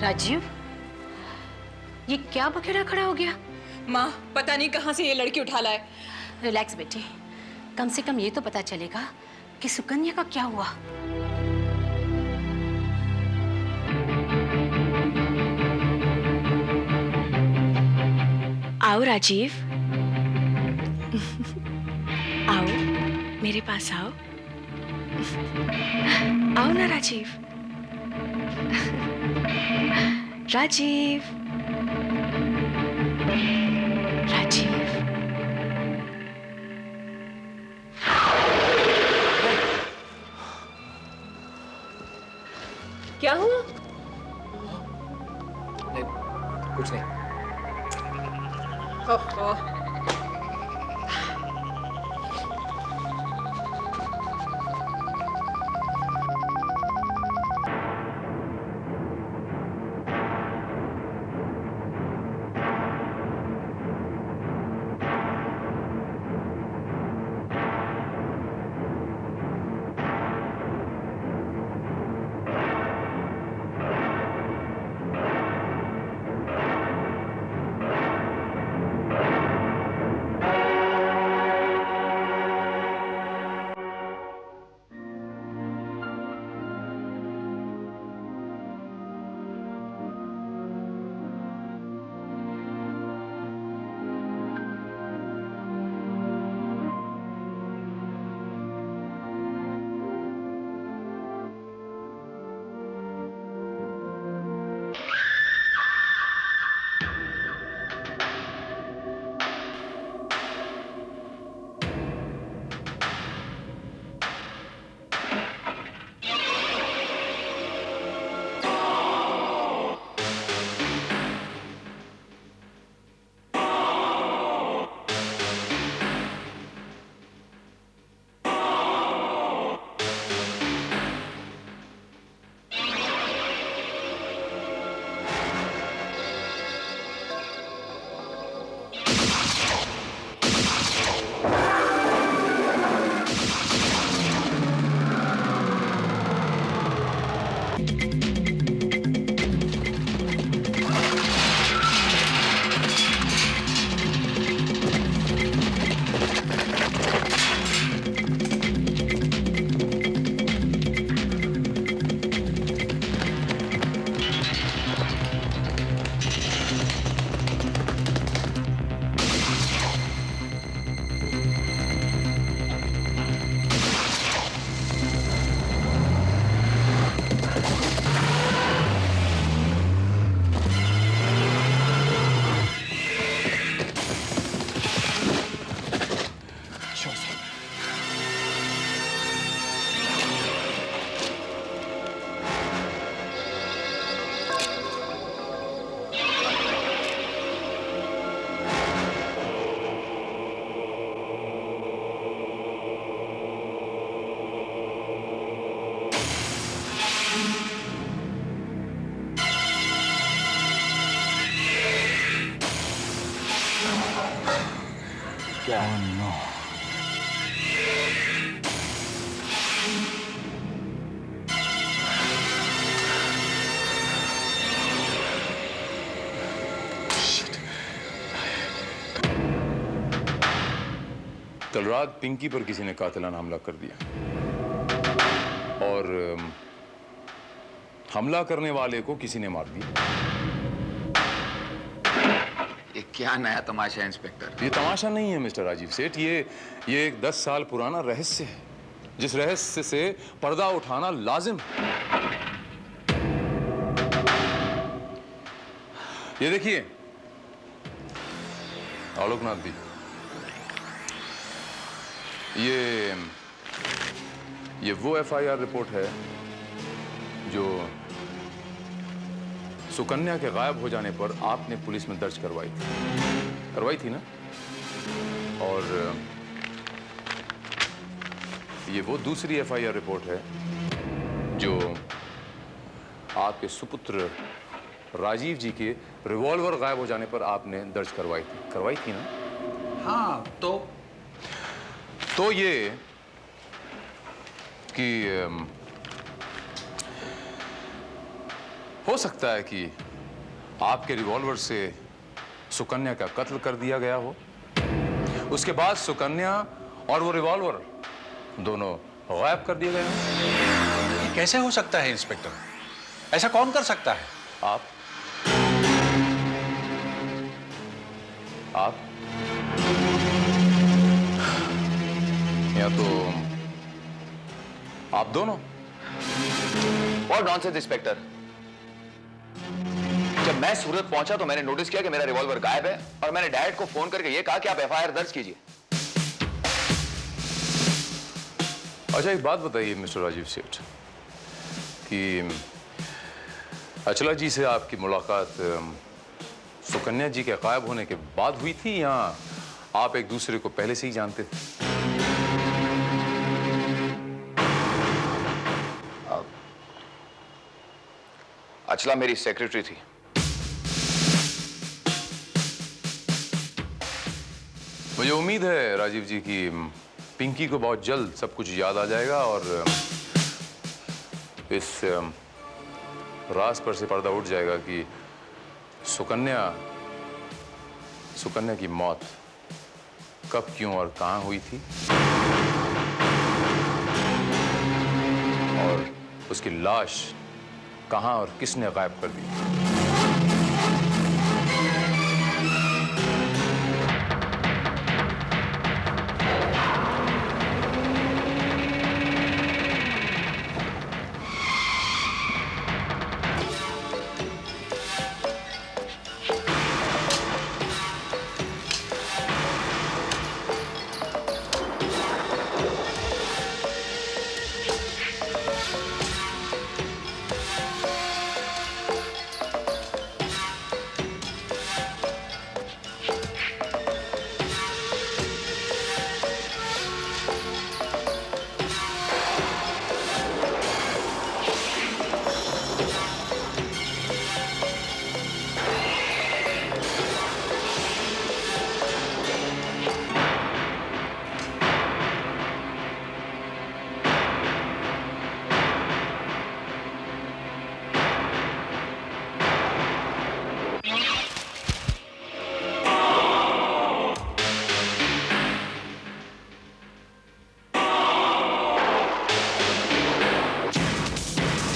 राजीव, ये क्या बखेड़ा खड़ा हो गया? माँ, पता नहीं कहां से ये लड़की उठा लाए। रिलैक्स बेटी, कम से कम ये तो पता चलेगा कि सुकन्या का क्या हुआ। आओ राजीव, आओ मेरे पास आओ, आओ ना राजीव। राजीव, राजीव, क्या हुआ? कुछ नहीं। ओहो। क्या? नो। कल रात पिंकी पर किसी ने कातिलाना हमला कर दिया और हमला करने वाले को किसी ने मार दिया। ये क्या नया तमाशा है इंस्पेक्टर? ये तमाशा नहीं है मिस्टर राजीव सेठ, ये एक 10 साल पुराना रहस्य है, जिस रहस्य से पर्दा उठाना लाजिम है। ये देखिए आलोकनाथ जी, ये वो एफआईआर रिपोर्ट है जो सुकन्या के गायब हो जाने पर आपने पुलिस में दर्ज करवाई थी ना? और ये वो दूसरी एफआईआर रिपोर्ट है जो आपके सुपुत्र राजीव जी के रिवॉल्वर गायब हो जाने पर आपने दर्ज करवाई थी ना? हाँ, तो ये कि हो सकता है कि आपके रिवॉल्वर से सुकन्या का कत्ल कर दिया गया हो, उसके बाद सुकन्या और वो रिवॉल्वर दोनों गायब कर दिए गए हों। ये कैसे हो सकता है इंस्पेक्टर? ऐसा कौन कर सकता है? आप या तो आप दोनों। और नॉनसेंस इंस्पेक्टर, जब मैं सूरत पहुंचा तो मैंने नोटिस किया कि मेरा रिवॉल्वर गायब है और मैंने डैड को फोन करके यह कहा कि आप एफआईआर दर्ज कीजिए। अच्छा, एक बात बताइए मिस्टर राजीव सेठ कि अचला जी से आपकी मुलाकात सुकन्या जी के गायब होने के बाद हुई थी या आप एक दूसरे को पहले से ही जानते थे? अचला मेरी सेक्रेटरी थी। मुझे उम्मीद है राजीव जी की पिंकी को बहुत जल्द सब कुछ याद आ जाएगा और इस राज पर से पर्दा उठ जाएगा कि सुकन्या की मौत कब, क्यों और कहां हुई थी और उसकी लाश कहां और किसने गायब कर दी।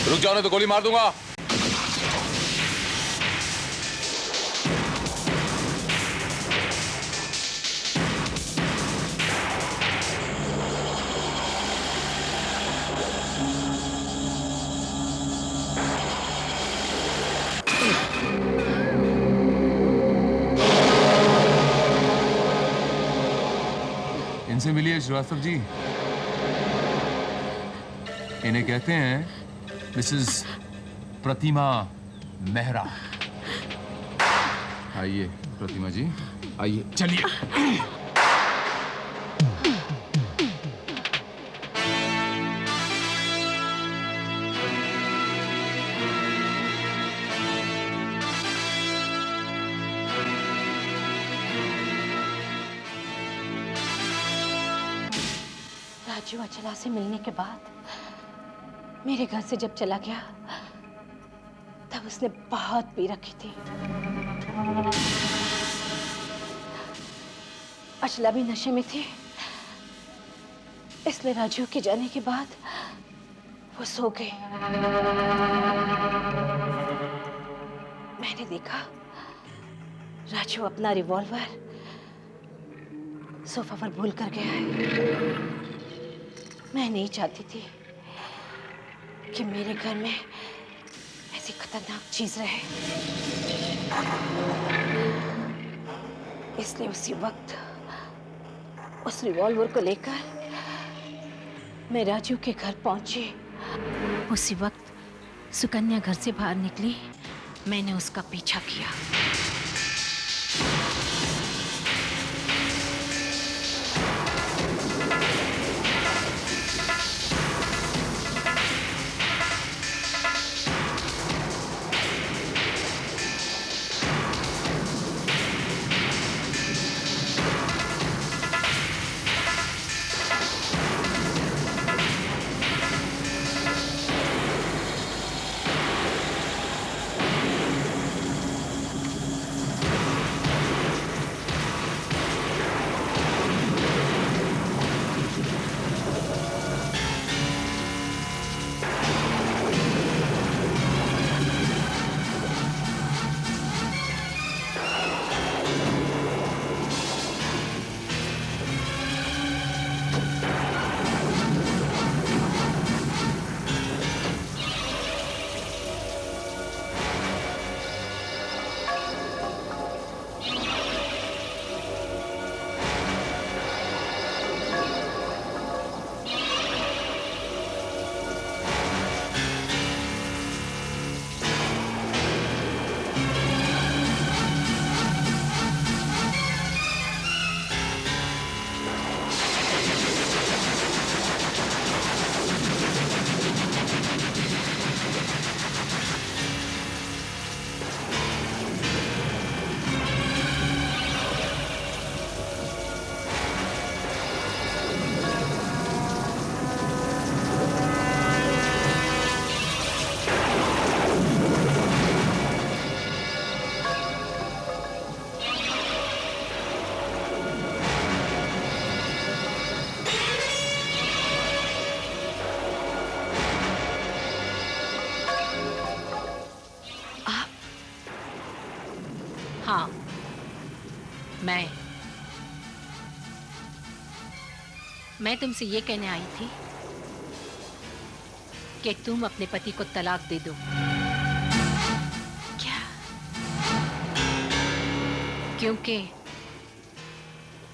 रुक जाओ, तो गोली मार दूंगा। इनसे मिलिए श्रीवास्तव जी। इन्हें कहते हैं मिसेस प्रतिमा मेहरा। आइए प्रतिमा जी, आइए। चलिए। राजू अचला से मिलने के बाद मेरे घर से जब चला गया तब उसने बहुत पी रखी थी। अचला भी नशे में थी, इसलिए राजू के जाने के बाद वो सो गई। मैंने देखा राजू अपना रिवॉल्वर सोफा पर भूल कर गया है। मैं नहीं चाहती थी कि मेरे घर में ऐसी खतरनाक चीज रहे, इसलिए उसी वक्त उस रिवॉल्वर को लेकर मैं राजू के घर पहुंची। उसी वक्त सुकन्या घर से बाहर निकली, मैंने उसका पीछा किया। हाँ, मैं तुमसे ये कहने आई थी कि तुम अपने पति को तलाक दे दो। क्या? क्योंकि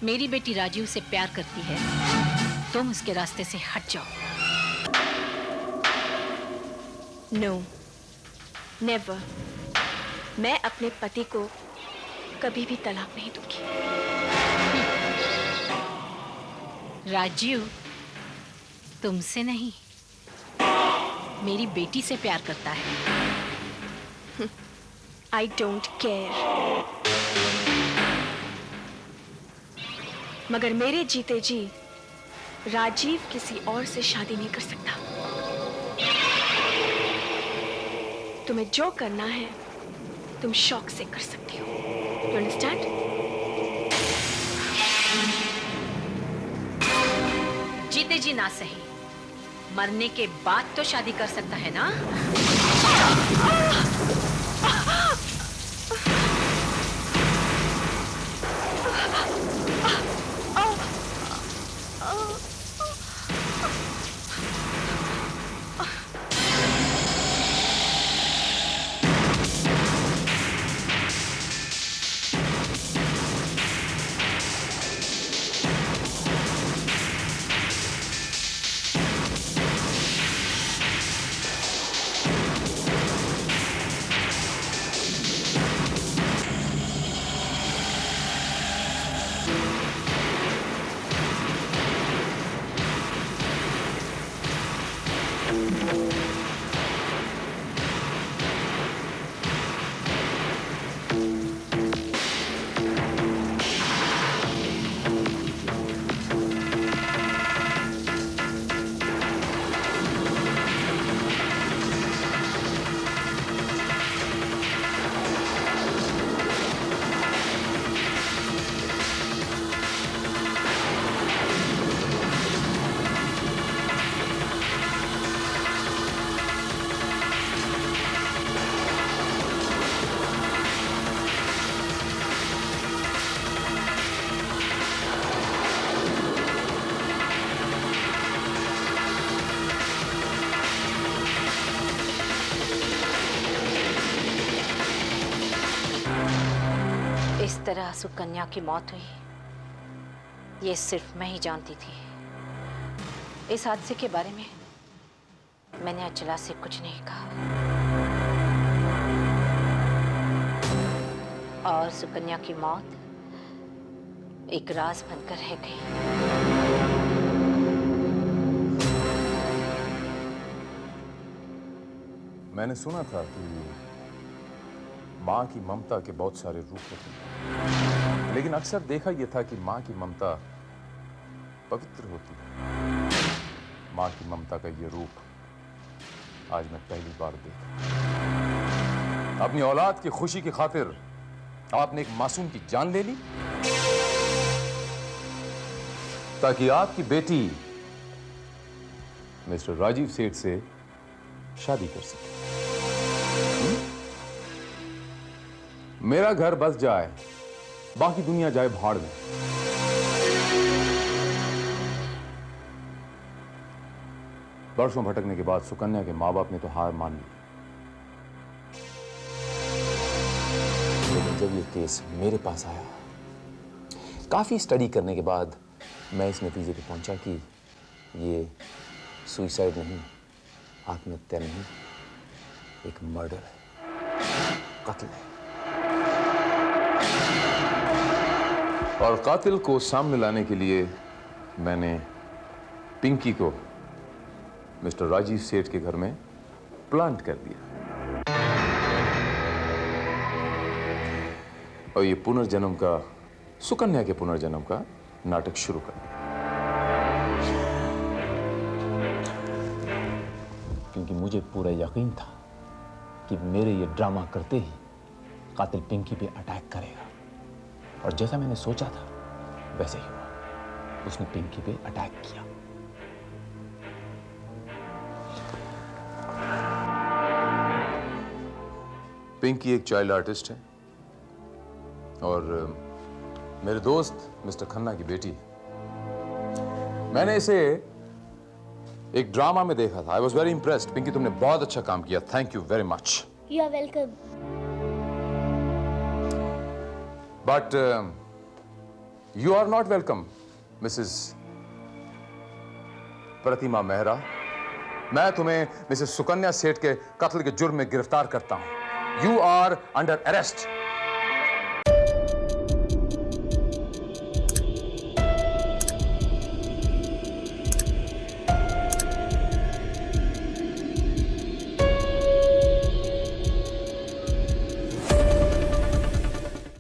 मेरी बेटी राजीव से प्यार करती है, तुम उसके रास्ते से हट जाओ। No, never. मैं अपने पति को कभी भी तलाक नहीं दूंगी। राजीव तुमसे नहीं, मेरी बेटी से प्यार करता है। I don't care. मगर मेरे जीते जी राजीव किसी और से शादी नहीं कर सकता। तुम्हें जो करना है तुम शौक से कर सकती हो। You understand? जीते जी ना सही, मरने के बाद तो शादी कर सकता है ना? तरह सुकन्या की मौत हुई ये सिर्फ मैं ही जानती थी। इस हादसे के बारे में मैंने अचला से कुछ नहीं कहा और सुकन्या की मौत एक राज बनकर रह गई। मैंने सुना था कि माँ की ममता के बहुत सारे रूप होते हैं, लेकिन अक्सर देखा यह था कि माँ की ममता पवित्र होती है। माँ की ममता का यह रूप आज मैं पहली बार देखा। अपनी औलाद की खुशी की खातिर आपने एक मासूम की जान ले ली ताकि आपकी बेटी मिस्टर राजीव सेठ से शादी कर सके। मेरा घर बस जाए, बाकी दुनिया जाए भाड़ में। वर्षों भटकने के बाद सुकन्या के माँ बाप ने तो हार मान ली, लेकिन जब ये केस मेरे पास आया, काफी स्टडी करने के बाद मैं इस नतीजे पे पहुंचा कि ये सुइसाइड नहीं, आत्महत्या नहीं, एक मर्डर है, कत्ल है। और कातिल को सामने लाने के लिए मैंने पिंकी को मिस्टर राजीव सेठ के घर में प्लांट कर दिया और ये पुनर्जन्म का, सुकन्या के पुनर्जन्म का नाटक शुरू कर दिया। क्योंकि मुझे पूरा यकीन था कि मेरे ये ड्रामा करते ही कातिल पिंकी पे अटैक करेगा, और जैसा मैंने सोचा था वैसे ही हुआ। उसने पिंकी पे अटैक किया। पिंकी एक चाइल्ड आर्टिस्ट है और मेरे दोस्त मिस्टर खन्ना की बेटी। मैंने इसे एक ड्रामा में देखा था। I was very impressed. Pinky, तुमने बहुत अच्छा काम किया। Thank you very much. You are welcome. But you are not welcome Mrs Pratima Mehra. मैं तुम्हें मिसेस सुकन्या सेठ के कत्ल के जुर्म में गिरफ्तार करता हूं। You are under arrest.